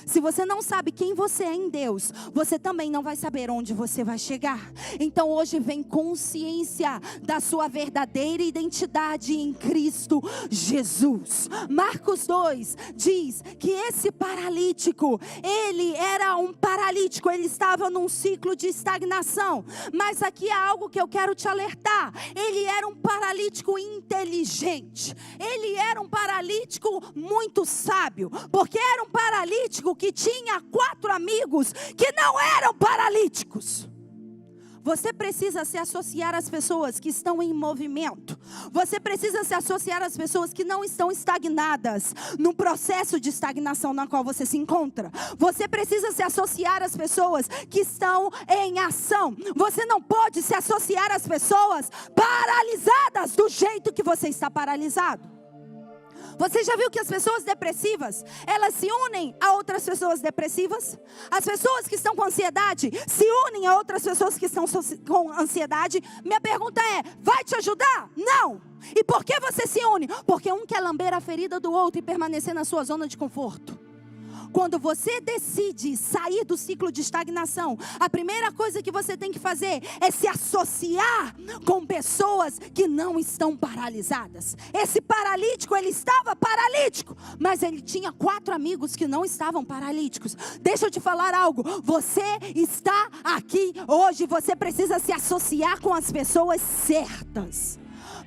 Se você não sabe quem você é em Deus, você também não vai saber onde você vai chegar. Então hoje vem consciência da sua verdadeira identidade em Cristo Jesus. Marcos 2 diz que esse paralítico, ele era um paralítico, ele estava num ciclo de estagnação. Mas aqui há algo que eu quero te alertar: ele era um paralítico inteligente, ele era um paralítico muito sábio, porque era um paralítico que tinha 4 amigos que não eram paralíticos. Você precisa se associar às pessoas que estão em movimento. Você precisa se associar às pessoas que não estão estagnadas no processo de estagnação na qual você se encontra. Você precisa se associar às pessoas que estão em ação. Você não pode se associar às pessoas paralisadas do jeito que você está paralisado. Você já viu que as pessoas depressivas, elas se unem a outras pessoas depressivas? As pessoas que estão com ansiedade se unem a outras pessoas que estão com ansiedade? Minha pergunta é, vai te ajudar? Não! E por que você se une? Porque um quer lamber a ferida do outro e permanecer na sua zona de conforto. Quando você decide sair do ciclo de estagnação, a primeira coisa que você tem que fazer é se associar com pessoas que não estão paralisadas. Esse paralítico, ele estava paralítico, mas ele tinha 4 amigos que não estavam paralíticos. Deixa eu te falar algo, você está aqui hoje, você precisa se associar com as pessoas certas.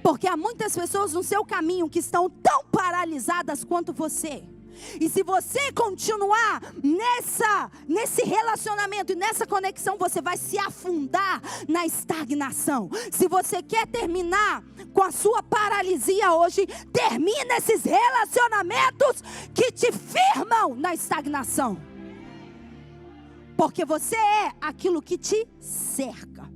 Porque há muitas pessoas no seu caminho que estão tão paralisadas quanto você. E se você continuar nesse relacionamento e nessa conexão, você vai se afundar na estagnação. Se você quer terminar com a sua paralisia hoje, termine esses relacionamentos que te firmam na estagnação. Porque você é aquilo que te cerca.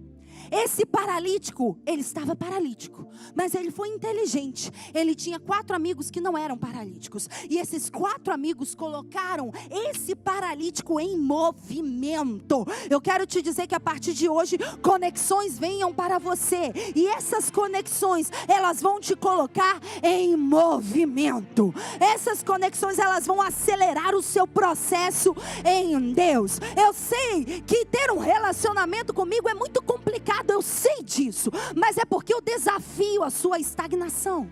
Esse paralítico, ele estava paralítico, mas ele foi inteligente. Ele tinha 4 amigos que não eram paralíticos. E esses 4 amigos colocaram esse paralítico em movimento. Eu quero te dizer que a partir de hoje, conexões venham para você. E essas conexões, elas vão te colocar em movimento. Essas conexões, elas vão acelerar o seu processo em Deus. Eu sei que ter um relacionamento comigo é muito complicado. Eu sei disso, mas é porque eu desafio a sua estagnação.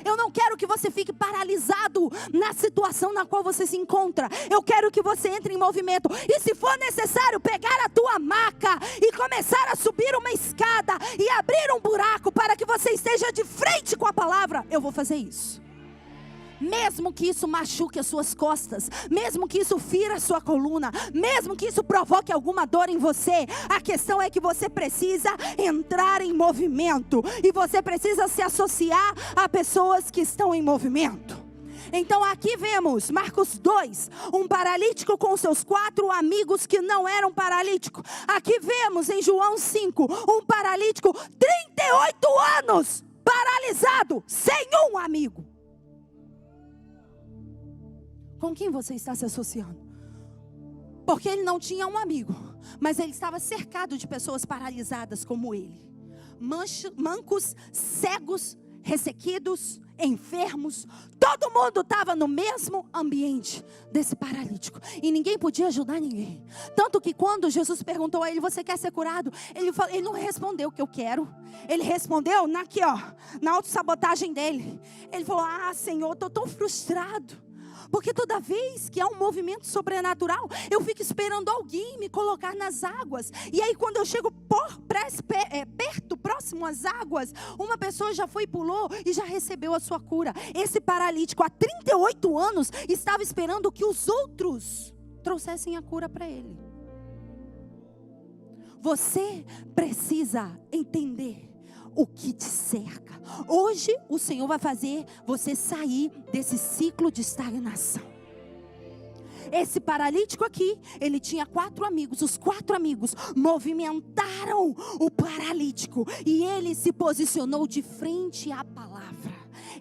Eu não quero que você fique paralisado na situação na qual você se encontra. Eu quero que você entre em movimento. E se for necessário pegar a tua maca e começar a subir uma escada e abrir um buraco para que você esteja de frente com a palavra, eu vou fazer isso. Mesmo que isso machuque as suas costas, mesmo que isso fira a sua coluna, mesmo que isso provoque alguma dor em você, a questão é que você precisa entrar em movimento. E você precisa se associar a pessoas que estão em movimento. Então aqui vemos Marcos 2, um paralítico com seus 4 amigos que não eram paralíticos. Aqui vemos em João 5, um paralítico 38 anos, paralisado, sem um amigo. Com quem você está se associando? Porque ele não tinha um amigo, mas ele estava cercado de pessoas paralisadas como ele. Mancos, cegos, ressequidos, enfermos. Todo mundo estava no mesmo ambiente desse paralítico. E ninguém podia ajudar ninguém. Tanto que quando Jesus perguntou a ele, você quer ser curado? Ele não respondeu o que eu quero. Ele respondeu na autossabotagem dele. Ele falou, Senhor, estou tão frustrado. Porque toda vez que há um movimento sobrenatural, eu fico esperando alguém me colocar nas águas. E aí quando eu chego perto, próximo às águas, uma pessoa já foi e pulou e já recebeu a sua cura. Esse paralítico há 38 anos estava esperando que os outros trouxessem a cura para ele. Você precisa entender o que te cerca. Hoje o Senhor vai fazer você sair desse ciclo de estagnação. Esse paralítico aqui, ele tinha 4 amigos. Os 4 amigos movimentaram o paralítico e ele se posicionou de frente à palavra.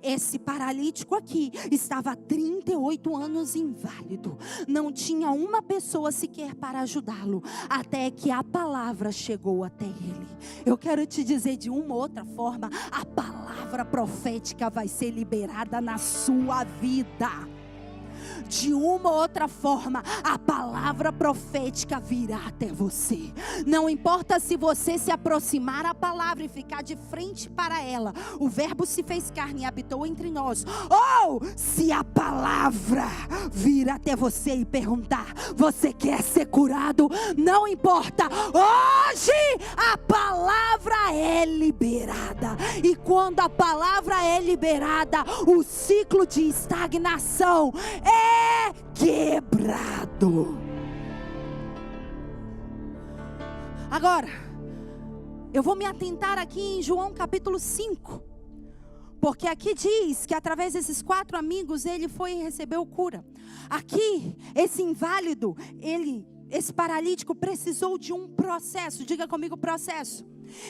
Esse paralítico aqui estava há 38 anos inválido. Não tinha uma pessoa sequer para ajudá-lo, até que a palavra chegou até ele. Eu quero te dizer, de uma ou outra forma, a palavra profética vai ser liberada na sua vida. De uma ou outra forma, a palavra profética virá até você. Não importa se você se aproximar à palavra e ficar de frente para ela. O verbo se fez carne e habitou entre nós. Ou se a palavra vir até você e perguntar, você quer ser curado? Não importa. Hoje a palavra é liberada. E quando a palavra é liberada, o ciclo de estagnação é quebrado. Agora, eu vou me atentar aqui em João capítulo 5. Porque aqui diz que através desses 4 amigos ele foi e recebeu cura. Aqui, esse inválido, esse paralítico precisou de um processo. Diga comigo, processo.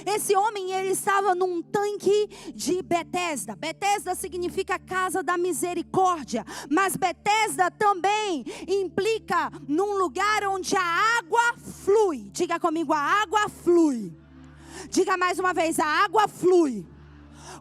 Esse homem, ele estava num tanque de Betesda. Betesda significa casa da misericórdia, mas Betesda também implica num lugar onde a água flui. Diga comigo, a água flui. Diga mais uma vez, a água flui.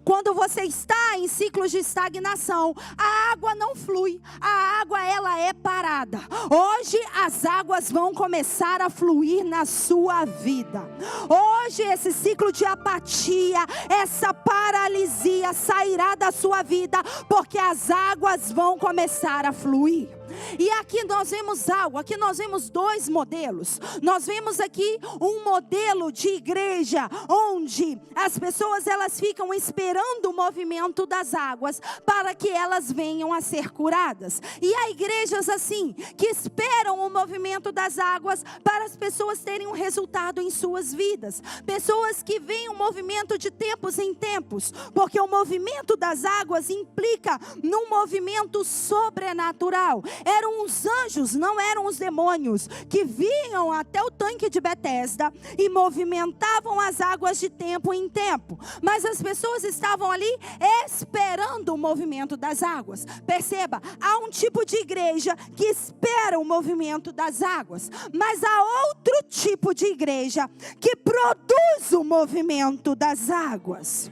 Quando você está em ciclos de estagnação, a água não flui, a água ela é parada. Hoje as águas vão começar a fluir na sua vida. Hoje esse ciclo de apatia, essa paralisia sairá da sua vida, porque as águas vão começar a fluir. E aqui nós vemos algo, aqui nós vemos dois modelos. Nós vemos aqui um modelo de igreja, onde as pessoas elas ficam esperando o movimento das águas, para que elas venham a ser curadas. E há igrejas assim, que esperam o movimento das águas, para as pessoas terem um resultado em suas vidas. Pessoas que veem o movimento de tempos em tempos, porque o movimento das águas implica num movimento sobrenatural. Eram os anjos, não eram os demônios, que vinham até o tanque de Betesda e movimentavam as águas de tempo em tempo. Mas as pessoas estavam ali esperando o movimento das águas. Perceba, há um tipo de igreja que espera o movimento das águas, mas há outro tipo de igreja que produz o movimento das águas.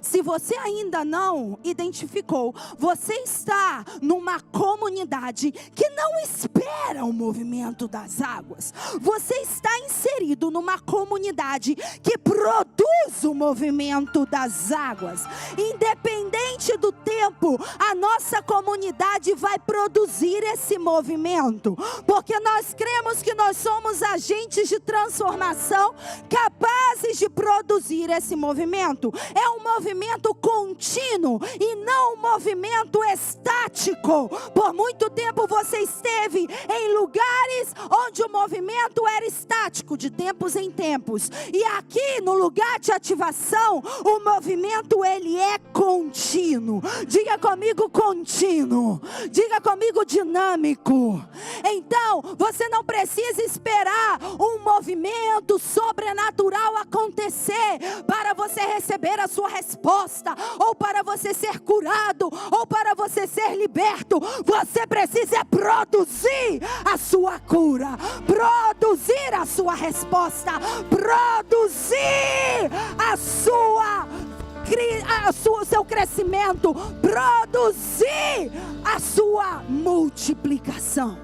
Se você ainda não identificou, você está numa comunidade que não espera o movimento das águas. Você está inserido numa comunidade que produz o movimento das águas. Independente do tempo, a nossa comunidade vai produzir esse movimento, porque nós cremos que nós somos agentes de transformação capazes de produzir esse movimento. É um movimento contínuo e não um movimento estático. Por muito tempo você esteve em lugares onde o movimento era estático, de tempos em tempos. E aqui no lugar de ativação, o movimento ele é contínuo. Diga comigo contínuo. Diga comigo dinâmico. Então, você não precisa esperar um movimento sobrenatural acontecer para você receber a sua resposta, ou para você ser curado, ou para você ser liberto. Você precisa produzir a sua cura, produzir a sua resposta, produzir o seu crescimento, produzir a sua multiplicação.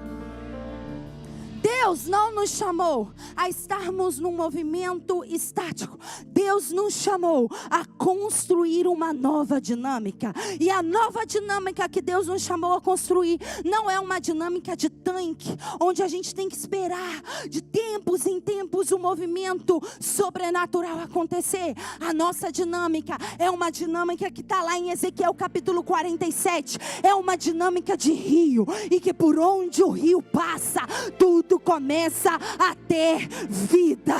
Deus não nos chamou a estarmos num movimento estático. Deus nos chamou a construir uma nova dinâmica. E a nova dinâmica que Deus nos chamou a construir não é uma dinâmica de tanque, onde a gente tem que esperar de tempos em tempos o movimento sobrenatural acontecer. A nossa dinâmica é uma dinâmica que está lá em Ezequiel capítulo 47. É uma dinâmica de rio, e que por onde o rio passa, tudo começa a ter vida.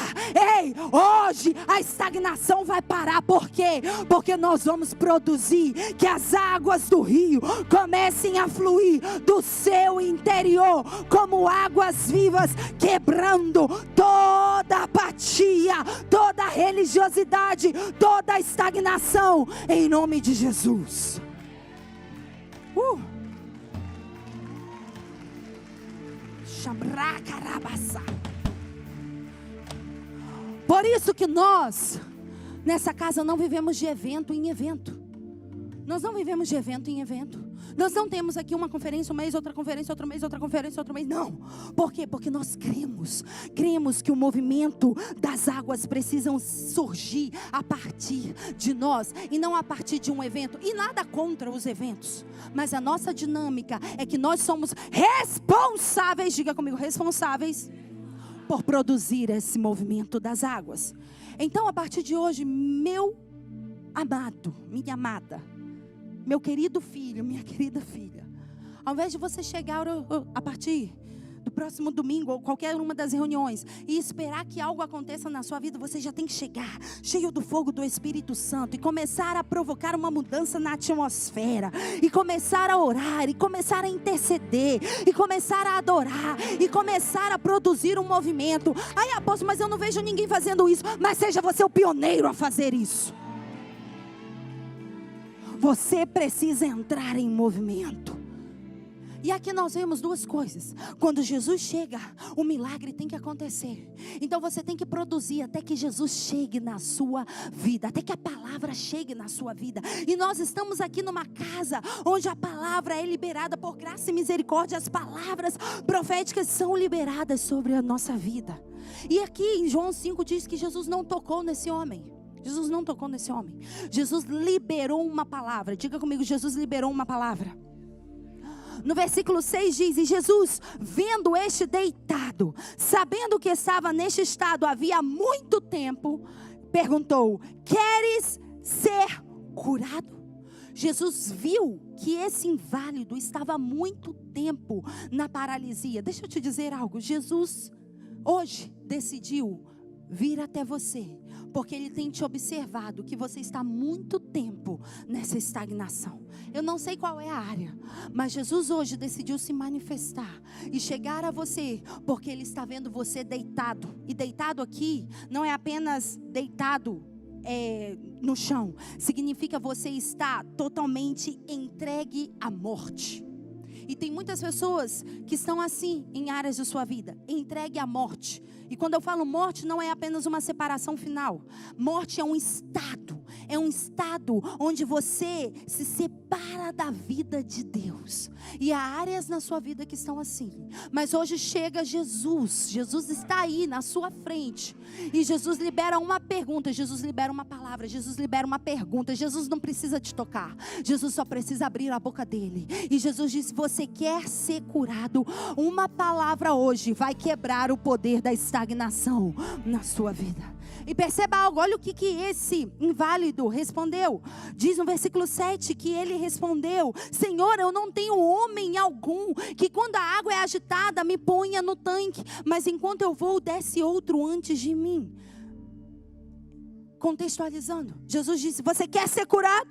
Ei, hoje a estagnação vai parar. Por quê? Porque nós vamos produzir que as águas do rio comecem a fluir do seu interior como águas vivas, quebrando toda apatia, toda religiosidade, toda estagnação, em nome de Jesus. Por isso que nós, nessa casa, não vivemos de evento em evento. Nós não vivemos de evento em evento. Nós não temos aqui uma conferência um mês, outra conferência outro mês, outra conferência outro mês. Não. Por quê? Porque nós cremos que o movimento das águas precisam surgir a partir de nós, e não a partir de um evento. E nada contra os eventos, mas a nossa dinâmica é que nós somos responsáveis, diga comigo, responsáveis por produzir esse movimento das águas. Então, a partir de hoje, meu amado, minha amada, meu querido filho, minha querida filha, ao invés de você chegar a partir do próximo domingo, ou qualquer uma das reuniões, e esperar que algo aconteça na sua vida, você já tem que chegar cheio do fogo do Espírito Santo, e começar a provocar uma mudança na atmosfera, e começar a orar, e começar a interceder, e começar a adorar, e começar a produzir um movimento. Ai, apóstolo, mas eu não vejo ninguém fazendo isso. Mas seja você o pioneiro a fazer isso. Você precisa entrar em movimento. E aqui nós vemos duas coisas. Quando Jesus chega, o milagre tem que acontecer. Então você tem que produzir até que Jesus chegue na sua vida, até que a palavra chegue na sua vida. E nós estamos aqui numa casa onde a palavra é liberada por graça e misericórdia. As palavras proféticas são liberadas sobre a nossa vida. E aqui em João 5 diz que Jesus não tocou nesse homem. Jesus não tocou nesse homem. Jesus liberou uma palavra. Diga comigo, Jesus liberou uma palavra. No versículo 6 diz: e Jesus, vendo este deitado, sabendo que estava neste estado havia muito tempo, perguntou: queres ser curado? Jesus viu que esse inválido estava há muito tempo na paralisia. Deixa eu te dizer algo. Jesus hoje decidiu vir até você, porque Ele tem te observado que você está há muito tempo nessa estagnação. Eu não sei qual é a área, mas Jesus hoje decidiu se manifestar e chegar a você, porque Ele está vendo você deitado. E deitado aqui não é apenas deitado no chão, significa você estar totalmente entregue à morte. E tem muitas pessoas que estão assim em áreas de sua vida, entregue à morte. E quando eu falo morte, não é apenas uma separação final. Morte é um estado onde você se separa da vida de Deus. E há áreas na sua vida que estão assim. Mas hoje chega Jesus. Jesus está aí na sua frente. E Jesus libera uma pergunta, Jesus libera uma palavra, Jesus libera uma pergunta. Jesus não precisa te tocar, Jesus só precisa abrir a boca dele. E Jesus disse: você quer ser curado? Uma palavra hoje vai quebrar o poder da estagnação na sua vida. E perceba algo, olha o que esse inválido respondeu. Diz no versículo 7 que ele respondeu: Senhor, eu não tenho homem algum que quando a água é agitada me ponha no tanque, mas enquanto eu vou desce outro antes de mim. Contextualizando, Jesus disse: você quer ser curado?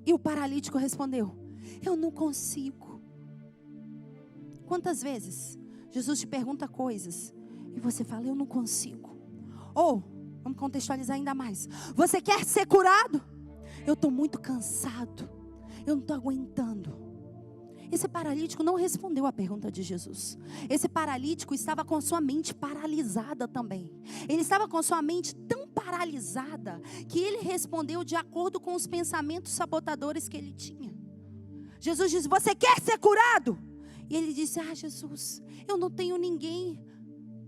E o paralítico respondeu: eu não consigo. Quantas vezes Jesus te pergunta coisas e você fala: eu não consigo. Ou, vamos contextualizar ainda mais: você quer ser curado? Eu estou muito cansado, eu não estou aguentando. Esse paralítico não respondeu a pergunta de Jesus. Esse paralítico estava com sua mente paralisada também. Ele estava com sua mente tão paralisada que ele respondeu de acordo com os pensamentos sabotadores que ele tinha. Jesus disse: você quer ser curado? E ele disse: ah, Jesus, eu não tenho ninguém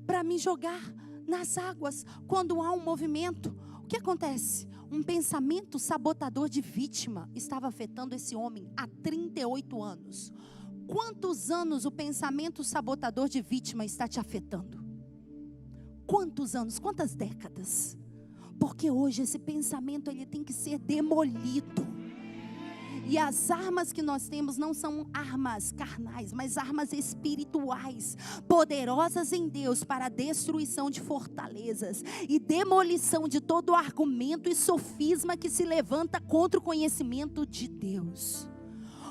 para me jogar nas águas quando há um movimento. O que acontece? Um pensamento sabotador de vítima estava afetando esse homem há 38 anos. Quantos anos o pensamento sabotador de vítima está te afetando? Quantos anos? Quantas décadas? Porque hoje esse pensamento ele tem que ser demolido. E as armas que nós temos não são armas carnais, mas armas espirituais, poderosas em Deus para a destruição de fortalezas e demolição de todo argumento e sofisma que se levanta contra o conhecimento de Deus.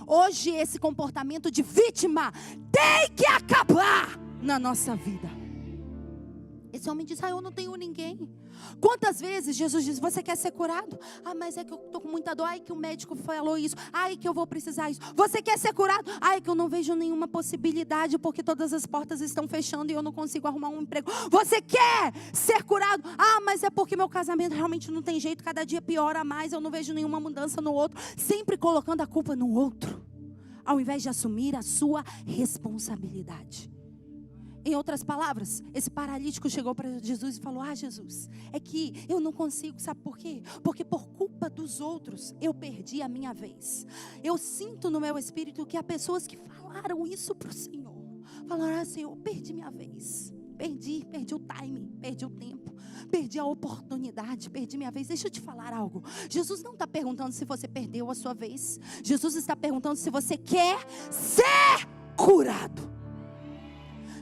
Hoje esse comportamento de vítima tem que acabar na nossa vida. Esse homem diz: ah, eu não tenho ninguém. Quantas vezes Jesus diz: você quer ser curado? Ah, mas é que eu estou com muita dor. Ai, que o médico falou isso. Ai, que eu vou precisar isso. Você quer ser curado? Ai, que eu não vejo nenhuma possibilidade, porque todas as portas estão fechando e eu não consigo arrumar um emprego. Você quer ser curado? Ah, mas é porque meu casamento realmente não tem jeito. Cada dia piora mais, eu não vejo nenhuma mudança no outro. Sempre colocando a culpa no outro, ao invés de assumir a sua responsabilidade. Em outras palavras, esse paralítico chegou para Jesus e falou: ah, Jesus, é que eu não consigo, sabe por quê? Porque por culpa dos outros, eu perdi a minha vez. Eu sinto no meu espírito que há pessoas que falaram isso para o Senhor. Falaram: ah, Senhor, perdi minha vez. Perdi o timing, perdi o tempo, perdi a oportunidade, perdi minha vez. Deixa eu te falar algo. Jesus não está perguntando se você perdeu a sua vez. Jesus está perguntando se você quer ser curado.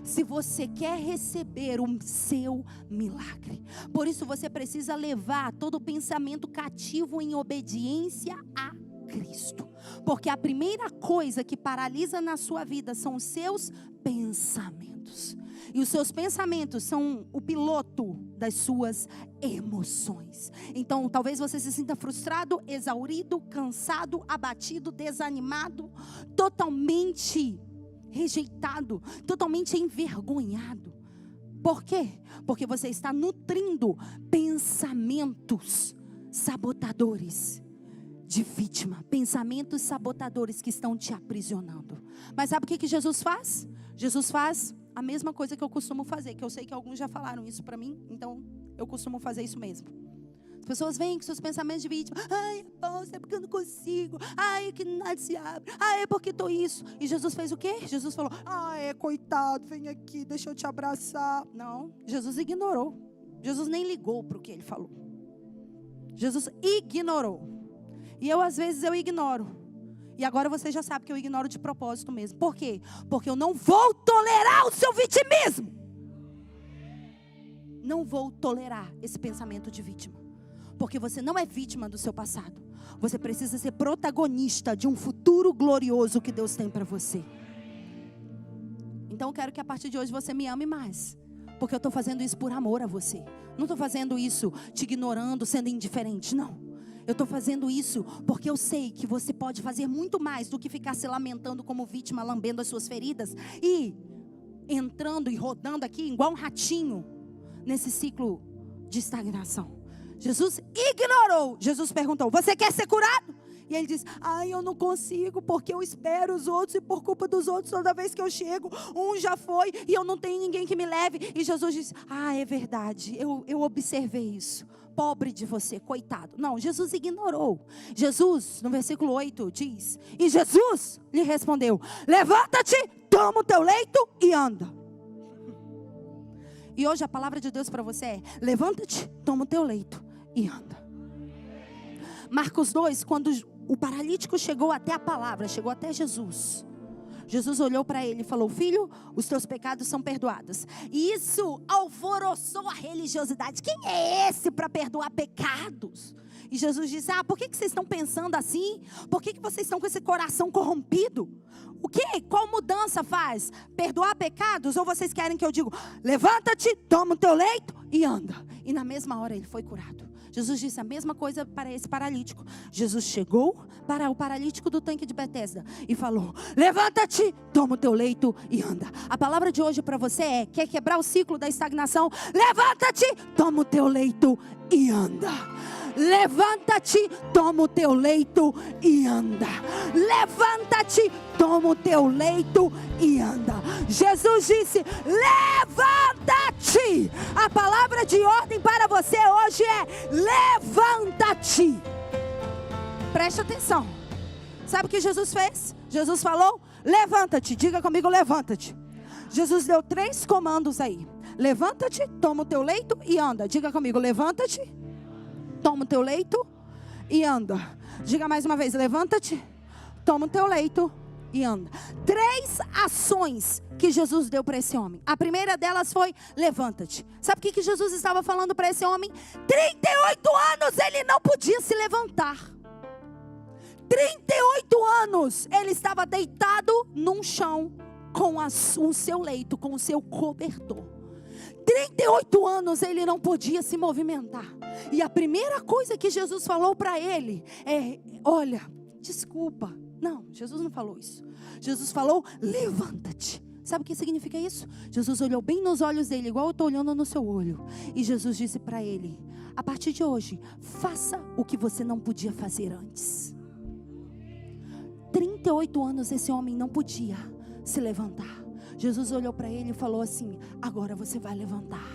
Se você quer receber o seu milagre, por isso você precisa levar todo o pensamento cativo em obediência a Cristo. Porque a primeira coisa que paralisa na sua vida são os seus pensamentos. E os seus pensamentos são o piloto das suas emoções. Então, talvez você se sinta frustrado, exaurido, cansado, abatido, desanimado, totalmente rejeitado, totalmente envergonhado. Por quê? Porque você está nutrindo pensamentos sabotadores de vítima, pensamentos sabotadores que estão te aprisionando. Mas sabe o que Jesus faz? Jesus faz a mesma coisa que eu costumo fazer, que eu sei que alguns já falaram isso para mim, então eu costumo fazer isso mesmo. As pessoas vêm com seus pensamentos de vítima. Ai, é porque eu não consigo. Ai, é que nada se abre. Ai, é porque estou isso. E Jesus fez o quê? Jesus falou, coitado, vem aqui, deixa eu te abraçar. Não, Jesus ignorou. Jesus nem ligou para o que ele falou. Jesus ignorou. E eu, às vezes, eu ignoro. E agora você já sabe que eu ignoro de propósito mesmo. Por quê? Porque eu não vou tolerar o seu vitimismo. Não vou tolerar esse pensamento de vítima. Porque você não é vítima do seu passado. Você precisa ser protagonista de um futuro glorioso que Deus tem para você. Então eu quero que a partir de hoje você me ame mais. Porque eu estou fazendo isso por amor a você. Não estou fazendo isso te ignorando, sendo indiferente, não. Eu estou fazendo isso porque eu sei que você pode fazer muito mais do que ficar se lamentando como vítima, lambendo as suas feridas e entrando e rodando aqui igual um ratinho nesse ciclo de estagnação. Jesus ignorou. Jesus perguntou, você quer ser curado? E ele diz, eu não consigo porque eu espero os outros e por culpa dos outros toda vez que eu chego, um já foi e eu não tenho ninguém que me leve. E Jesus diz, é verdade, eu observei isso. Pobre de você, coitado. Não, Jesus ignorou. Jesus, no versículo 8, diz, e Jesus lhe respondeu, levanta-te, toma o teu leito e anda. E hoje a palavra de Deus para você é, levanta-te, toma o teu leito e anda. Marcos 2, quando o paralítico chegou até a palavra, chegou até Jesus, Jesus olhou para ele e falou, filho, os teus pecados são perdoados. E isso alvoroçou a religiosidade. Quem é esse para perdoar pecados? E Jesus disse, por que vocês estão pensando assim? Por que vocês estão com esse coração corrompido? O quê? Qual mudança faz? Perdoar pecados? Ou vocês querem que eu diga, levanta-te, toma o teu leito e anda. E na mesma hora ele foi curado. Jesus disse a mesma coisa para esse paralítico. Jesus chegou para o paralítico do tanque de Betesda e falou, levanta-te, toma o teu leito e anda. A palavra de hoje para você é, quer quebrar o ciclo da estagnação? Levanta-te, toma o teu leito e anda. Levanta-te, toma o teu leito e anda. Levanta-te, toma o teu leito e anda. Jesus disse, levanta-te. A palavra de ordem para você hoje é, levanta-te. Preste atenção. Sabe o que Jesus fez? Jesus falou, levanta-te. Diga comigo, levanta-te. Jesus deu 3 comandos aí. Levanta-te, toma o teu leito e anda. Diga comigo, levanta-te, toma o teu leito e anda. Diga mais uma vez, levanta-te, toma o teu leito e anda. 3 ações que Jesus deu para esse homem. A primeira delas foi, levanta-te. Sabe o que Jesus estava falando para esse homem? 38 anos ele não podia se levantar. 38 anos ele estava deitado num chão com o seu leito, com o seu cobertor. 38 anos ele não podia se movimentar. E a primeira coisa que Jesus falou para ele é, olha, desculpa. Não, Jesus não falou isso. Jesus falou, levanta-te. Sabe o que significa isso? Jesus olhou bem nos olhos dele, igual eu estou olhando no seu olho. E Jesus disse para ele, a partir de hoje, faça o que você não podia fazer antes. 38 anos esse homem não podia se levantar. Jesus olhou para ele e falou assim, agora você vai levantar.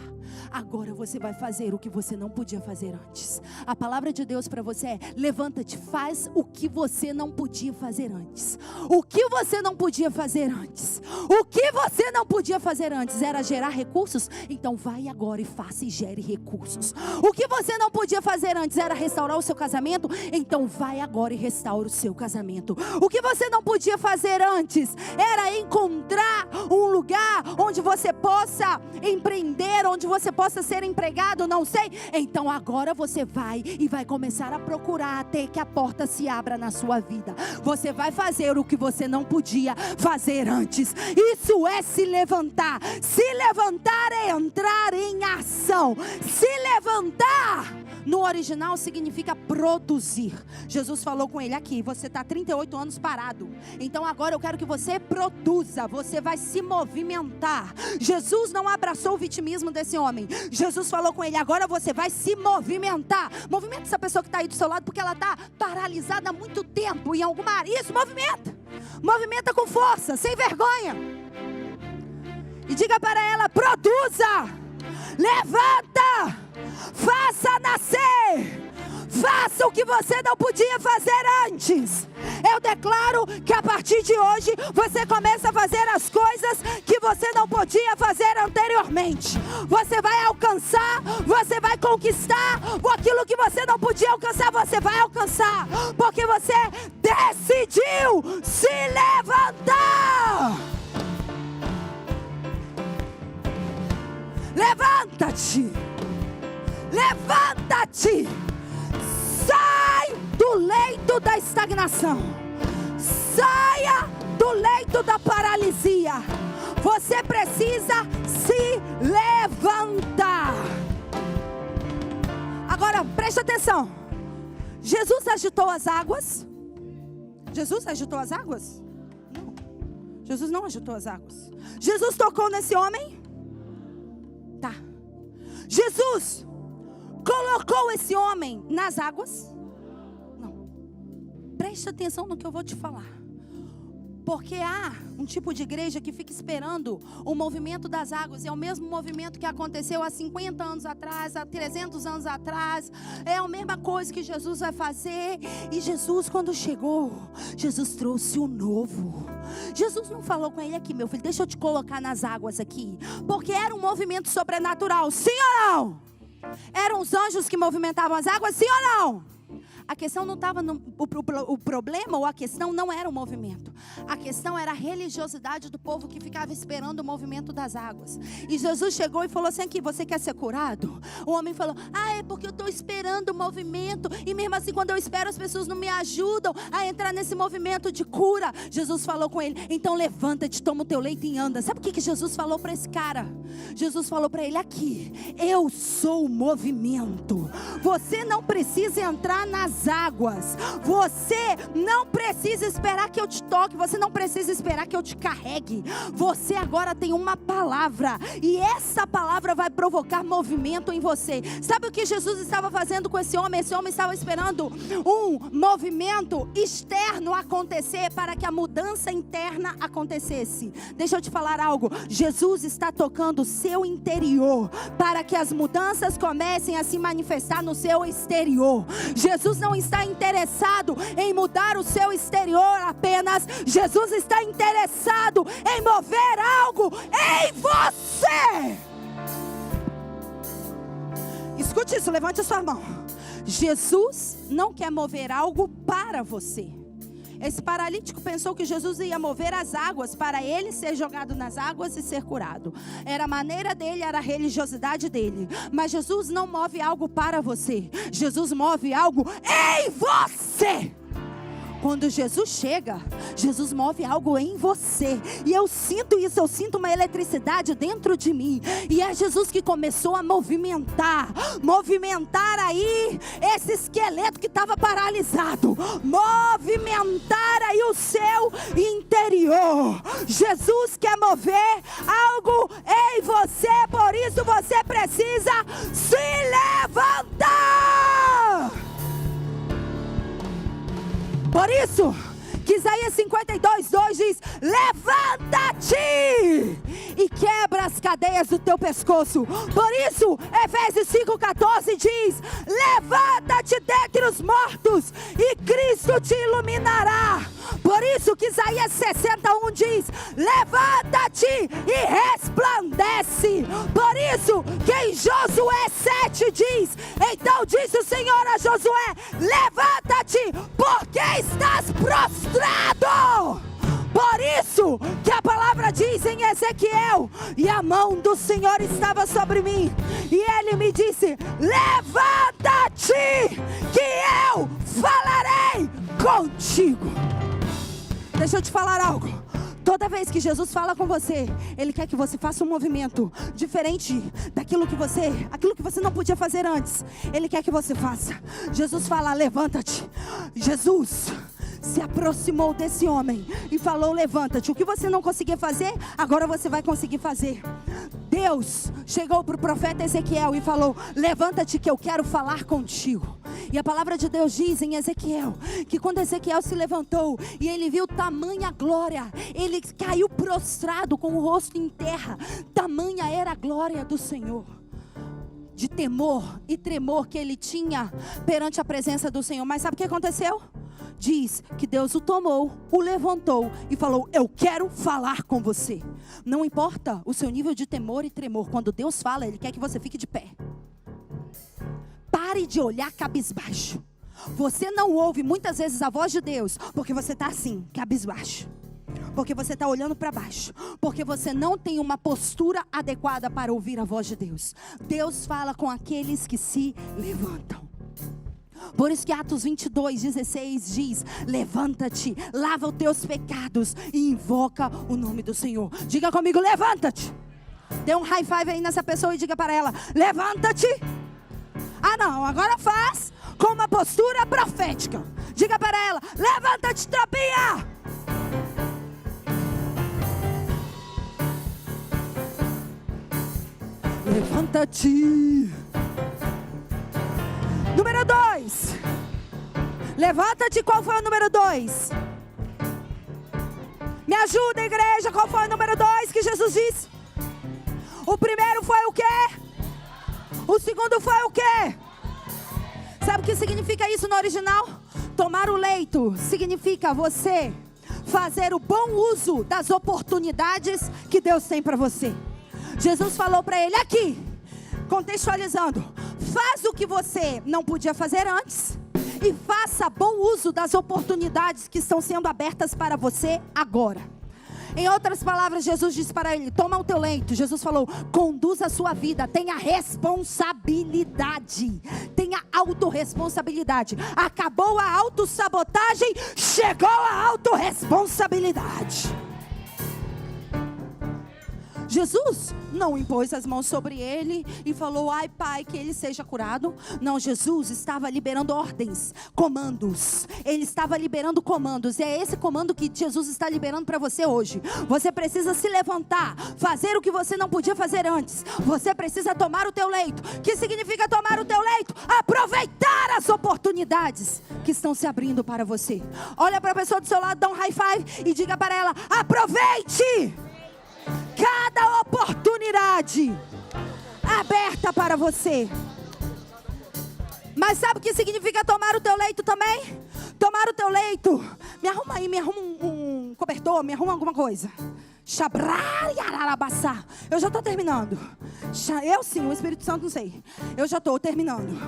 agora você vai fazer o que você não podia fazer antes. A palavra de Deus para você é: levanta-te, faz o que você não podia fazer antes. O que você não podia fazer antes? O que você não podia fazer antes era gerar recursos? Então vai agora e faça e gere recursos. O que você não podia fazer antes era restaurar o seu casamento? Então vai agora e restaura o seu casamento. O que você não podia fazer antes era encontrar um lugar onde você possa empreender, onde você possa ser empregado, não sei. Então agora você vai e vai começar a procurar até que a porta se abra na sua vida. Você vai fazer o que você não podia fazer antes. Isso é se levantar. Se levantar é entrar em ação. Se levantar no original significa produzir. Jesus falou com ele aqui: você está 38 anos parado, então agora eu quero que você produza. Você vai se movimentar. Jesus não abraçou o vitimismo desse homem. Jesus falou com ele: agora você vai se movimentar. Movimenta essa pessoa que está aí do seu lado, porque ela está paralisada há muito tempo em alguma área. Isso, movimenta. Movimenta com força, sem vergonha. E diga para ela: produza, levanta, faça nascer, faça o que você não podia fazer antes. Eu declaro que a partir de hoje você começa a fazer as coisas que você não podia fazer anteriormente. Você vai alcançar, você vai conquistar aquilo que você não podia alcançar. Você vai alcançar, porque você decidiu se levantar. Levanta-te, levanta-te, sai do leito da estagnação, saia do leito da paralisia. Você precisa se levantar. Agora preste atenção. Jesus agitou as águas? Jesus agitou as águas? Não. Jesus não agitou as águas. Jesus tocou nesse homem? Tá. Jesus colocou esse homem nas águas? Não. Preste atenção no que eu vou te falar. Porque há um tipo de igreja que fica esperando o movimento das águas. É o mesmo movimento que aconteceu há 50 anos atrás, há 300 anos atrás. É a mesma coisa que Jesus vai fazer. E Jesus, quando chegou, Jesus trouxe o novo. Jesus não falou com ele: aqui, meu filho, deixa eu te colocar nas águas aqui. Porque era um movimento sobrenatural. Sim ou não? Eram os anjos que movimentavam as águas? Sim ou não? A questão não estava o problema, ou a questão não era o movimento. A questão era a religiosidade do povo que ficava esperando o movimento das águas. E Jesus chegou e falou assim: aqui, você quer ser curado? O homem falou: é porque eu estou esperando o movimento, e mesmo assim quando eu espero as pessoas não me ajudam a entrar nesse movimento de cura. Jesus falou com ele: então levanta-te, toma o teu leito e anda. Sabe o que Jesus falou para esse cara? Jesus falou para ele: aqui, eu sou o movimento. Você não precisa entrar nas águas. Você não precisa esperar que eu te toque. Você não precisa esperar que eu te carregue. Você agora tem uma palavra, e essa palavra vai provocar movimento em você. Sabe o que Jesus estava fazendo com esse homem? Esse homem estava esperando um movimento externo acontecer para que a mudança interna acontecesse. Deixa eu te falar algo. Jesus está tocando o seu interior para que as mudanças comecem a se manifestar no seu exterior. Jesus não está interessado em mudar o seu exterior apenas. Jesus está interessado em mover algo em você. Escute isso, levante a sua mão. Jesus não quer mover algo para você. Esse paralítico pensou que Jesus ia mover as águas para ele ser jogado nas águas e ser curado. Era a maneira dele, era a religiosidade dele. Mas Jesus não move algo para você. Jesus move algo em você. Quando Jesus chega, Jesus move algo em você. E eu sinto isso, eu sinto uma eletricidade dentro de mim. E é Jesus que começou a movimentar aí esse esqueleto que estava paralisado. Movimentar aí o seu interior. Jesus quer mover algo em você, por isso você precisa se levantar. Por isso, que Isaías 52:2 diz: levanta-te e quebra as cadeias do teu pescoço. Por isso, Efésios 5:14 diz: levanta-te dentre os mortos e Cristo te iluminará. Por isso que Isaías 60:1 diz: levanta-te e resplandece. Por isso que em Josué 7 diz: então disse o Senhor a Josué: levanta-te, porque estás prostrado. Por isso que a palavra diz em Ezequiel: e a mão do Senhor estava sobre mim, e Ele me disse: levanta-te, que eu falarei contigo. Deixa eu te falar algo. Toda vez que Jesus fala com você, Ele quer que você faça um movimento diferente daquilo que você não podia fazer antes. Ele quer que você faça. Jesus fala: levanta-te. Jesus se aproximou desse homem e falou: levanta-te. O que você não conseguia fazer, agora você vai conseguir fazer. Deus chegou para o profeta Ezequiel e falou: levanta-te que eu quero falar contigo. E a palavra de Deus diz em Ezequiel que quando Ezequiel se levantou e ele viu tamanha glória, ele caiu prostrado com o rosto em terra. Tamanha era a glória do Senhor, de temor e tremor que ele tinha perante a presença do Senhor. Mas sabe o que aconteceu? Diz que Deus o tomou, o levantou e falou: eu quero falar com você. Não importa o seu nível de temor e tremor, quando Deus fala, Ele quer que você fique de pé. Pare de olhar cabisbaixo. Você não ouve muitas vezes a voz de Deus porque você está assim, cabisbaixo, porque você está olhando para baixo, porque você não tem uma postura adequada para ouvir a voz de Deus. Deus fala com aqueles que se levantam. Por isso que Atos 22:16 diz: levanta-te, lava os teus pecados e invoca o nome do Senhor. Diga comigo: levanta-te. Dê um high five aí nessa pessoa e diga para ela: levanta-te. Ah não, agora faz com uma postura profética. Diga para ela: levanta-te, tropinha. Levanta-te. Número 2. Levanta-te. Qual foi o número 2? Me ajuda, igreja. Qual foi o número 2 que Jesus disse? O primeiro foi o quê? O segundo foi o quê? Sabe o que significa isso no original? Tomar o leito significa você fazer o bom uso das oportunidades que Deus tem para você. Jesus falou para ele aqui, contextualizando: faz o que você não podia fazer antes e faça bom uso das oportunidades que estão sendo abertas para você agora. Em outras palavras, Jesus disse para ele: toma o teu leito. Jesus falou: conduza a sua vida, tenha responsabilidade, tenha autorresponsabilidade. Acabou a autossabotagem, chegou a autorresponsabilidade. Jesus não impôs as mãos sobre ele e falou: ai Pai, que ele seja curado. Não, Jesus estava liberando ordens, comandos. Ele estava liberando comandos. E é esse comando que Jesus está liberando para você hoje. Você precisa se levantar, fazer o que você não podia fazer antes. Você precisa tomar o teu leito. O que significa tomar o teu leito? Aproveitar as oportunidades que estão se abrindo para você. Olha para a pessoa do seu lado, dá um high five e diga para ela: aproveite cada oportunidade aberta para você. Mas sabe o que significa tomar o teu leito também? Tomar o teu leito. Me arruma aí, me arruma um cobertor, me arruma alguma coisa. Eu já estou terminando. Eu sim, o Espírito Santo não sei. Eu já estou terminando.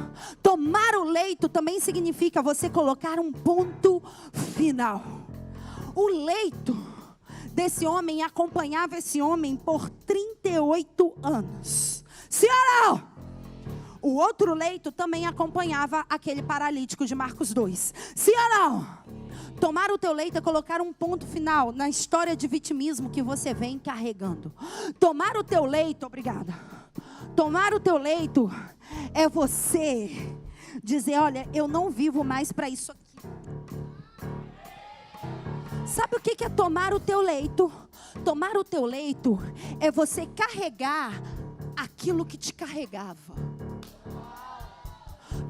Tomar o leito também significa você colocar um ponto final. O leito desse homem acompanhava esse homem por 38 anos. Sim ou não? O outro leito também acompanhava aquele paralítico de Marcos 2. Sim ou não? Tomar o teu leito é colocar um ponto final na história de vitimismo que você vem carregando. Tomar o teu leito, obrigada. Tomar o teu leito é você dizer: olha, eu não vivo mais para isso aqui. Sabe o que é tomar o teu leito? Tomar o teu leito é você carregar aquilo que te carregava.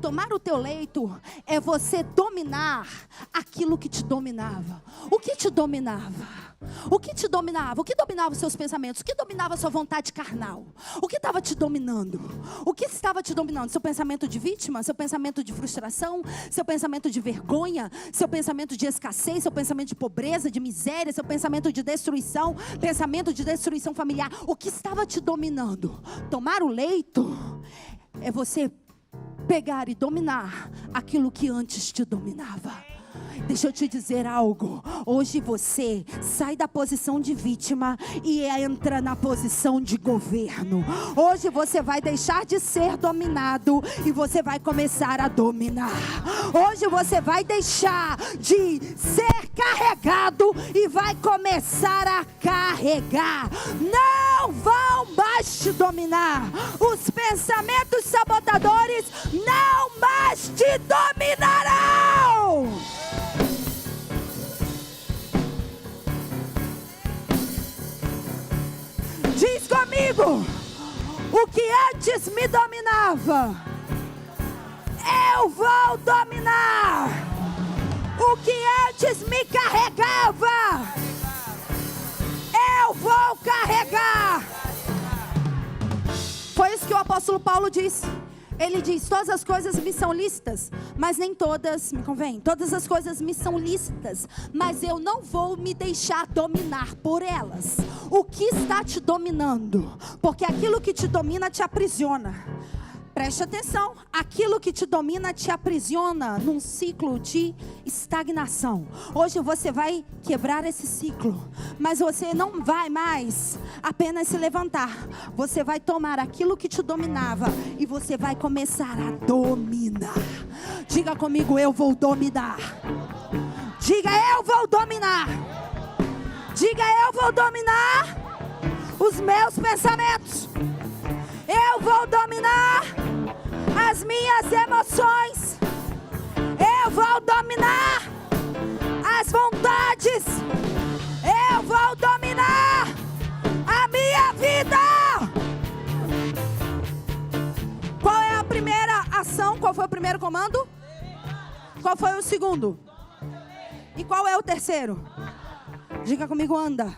Tomar o teu leito é você dominar aquilo que te dominava. O que te dominava? O que te dominava? O que dominava os seus pensamentos? O que dominava a sua vontade carnal? O que estava te dominando? O que estava te dominando? Seu pensamento de vítima? Seu pensamento de frustração? Seu pensamento de vergonha? Seu pensamento de escassez? Seu pensamento de pobreza, de miséria? Seu pensamento de destruição? Pensamento de destruição familiar? O que estava te dominando? Tomar o leito é você pegar e dominar aquilo que antes te dominava. Deixa eu te dizer algo. Hoje você sai da posição de vítima e entra na posição de governo. Hoje você vai deixar de ser dominado e você vai começar a dominar. Hoje você vai deixar de ser carregado e vai começar a carregar. Não vão mais te dominar. Os pensamentos sabotadores não mais te dominarão. Diz comigo, o que antes me dominava, eu vou dominar. O que antes me carregava, eu vou carregar. Foi isso que o apóstolo Paulo disse. Ele diz, todas as coisas me são lícitas, mas nem todas me convêm. Todas as coisas me são lícitas, mas eu não vou me deixar dominar por elas. O que está te dominando? Porque aquilo que te domina te aprisiona. Preste atenção, aquilo que te domina te aprisiona num ciclo de estagnação. Hoje você vai quebrar esse ciclo, mas você não vai mais apenas se levantar. Você vai tomar aquilo que te dominava e você vai começar a dominar. Diga comigo, eu vou dominar. Diga, eu vou dominar. Diga, eu vou dominar os meus pensamentos. Eu vou dominar as minhas emoções. Eu vou dominar as vontades. Eu vou dominar a minha vida. Qual é a primeira ação? Qual foi o primeiro comando? Qual foi o segundo? E qual é o terceiro? Diga comigo, anda.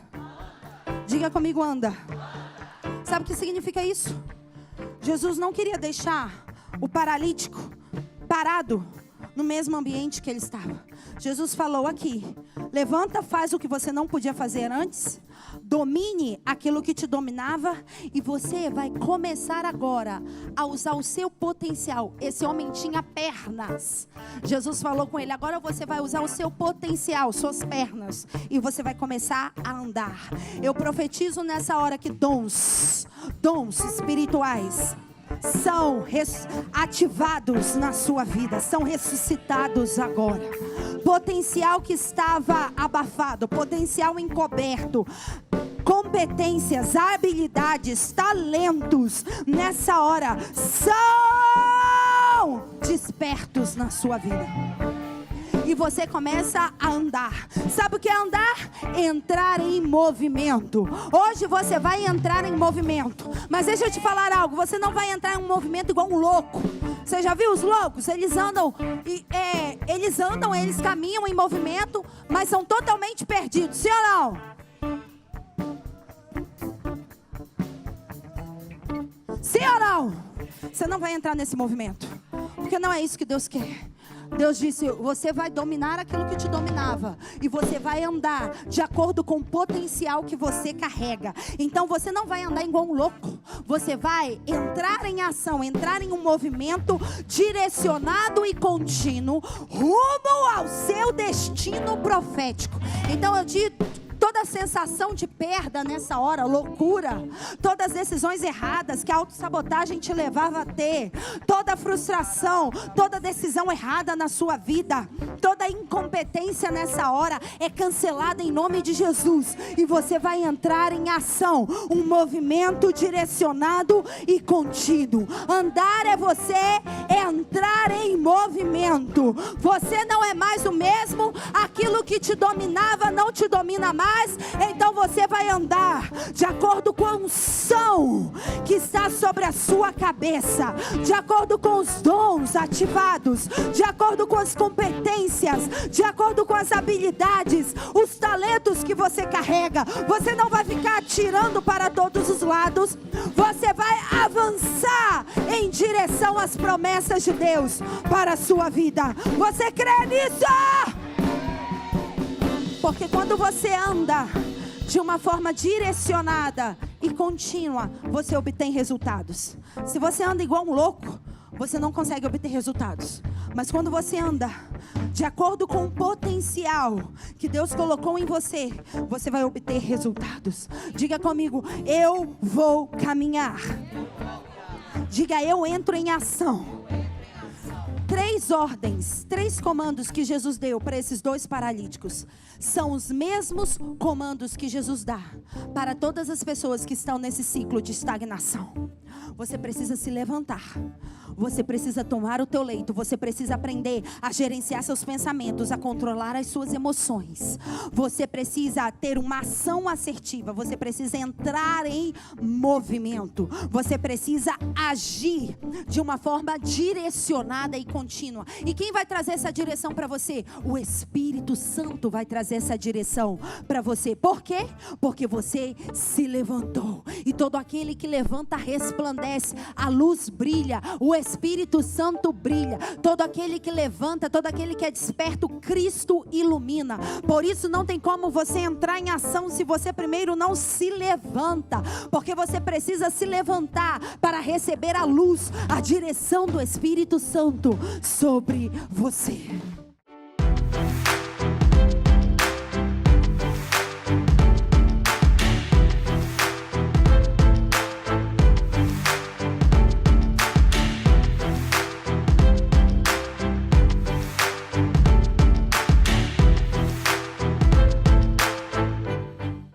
Diga comigo, anda. Sabe o que significa isso? Jesus não queria deixar o paralítico parado no mesmo ambiente que ele estava. Jesus falou aqui, levanta, faz o que você não podia fazer antes, domine aquilo que te dominava e você vai começar agora a usar o seu potencial. Esse homem tinha pernas. Jesus falou com ele, agora você vai usar o seu potencial, suas pernas, e você vai começar a andar. Eu profetizo nessa hora que dons espirituais são ativados na sua vida, são ressuscitados agora. Potencial que estava abafado, potencial encoberto, competências, habilidades, talentos, nessa hora são despertos na sua vida. E você começa a andar. Sabe o que é andar? Entrar em movimento. Hoje você vai entrar em movimento. Mas deixa eu te falar algo. Você não vai entrar em um movimento igual um louco. Você já viu os loucos? Eles andam, eles caminham em movimento, mas são totalmente perdidos. Sim ou não? Sim ou não? Você não vai entrar nesse movimento. Porque não é isso que Deus quer. Deus disse, você vai dominar aquilo que te dominava. E você vai andar de acordo com o potencial que você carrega. Então você não vai andar igual um louco. Você vai entrar em ação, entrar em um movimento direcionado e contínuo rumo ao seu destino profético. Então eu digo, toda sensação de perda nessa hora, loucura, todas as decisões erradas que a autossabotagem te levava a ter, toda frustração, toda decisão errada na sua vida, toda incompetência nessa hora é cancelada em nome de Jesus. E você vai entrar em ação, um movimento direcionado e contínuo. Andar é você entrar em movimento. Você não é mais o mesmo, aquilo aquilo que te dominava não te domina mais. Então você vai andar de acordo com a unção que está sobre a sua cabeça, de acordo com os dons ativados, de acordo com as competências, de acordo com as habilidades, os talentos que você carrega. Você não vai ficar atirando para todos os lados. Você vai avançar em direção às promessas de Deus para a sua vida. Você crê nisso? Porque quando você anda de uma forma direcionada e contínua, você obtém resultados. Se você anda igual um louco, você não consegue obter resultados. Mas quando você anda de acordo com o potencial que Deus colocou em você, você vai obter resultados. Diga comigo: eu vou caminhar. Diga: eu entro em ação. 3 ordens, 3 comandos que Jesus deu para esses 2 paralíticos são os mesmos comandos que Jesus dá para todas as pessoas que estão nesse ciclo de estagnação. Você precisa se levantar. Você precisa tomar o teu leito. Você precisa aprender a gerenciar seus pensamentos, a controlar as suas emoções. Você precisa ter uma ação assertiva. Você precisa entrar em movimento. Você precisa agir de uma forma direcionada e contínua. E quem vai trazer essa direção para você? O Espírito Santo vai trazer essa direção para você. Por quê? Porque você se levantou. E todo aquele que levanta resplandece. A luz brilha. O Espírito Santo brilha. Todo aquele que levanta, todo aquele que é desperto, Cristo ilumina. Por isso não tem como você entrar em ação se você primeiro não se levanta. Porque você precisa se levantar para receber a luz, a direção do Espírito Santo sobre você.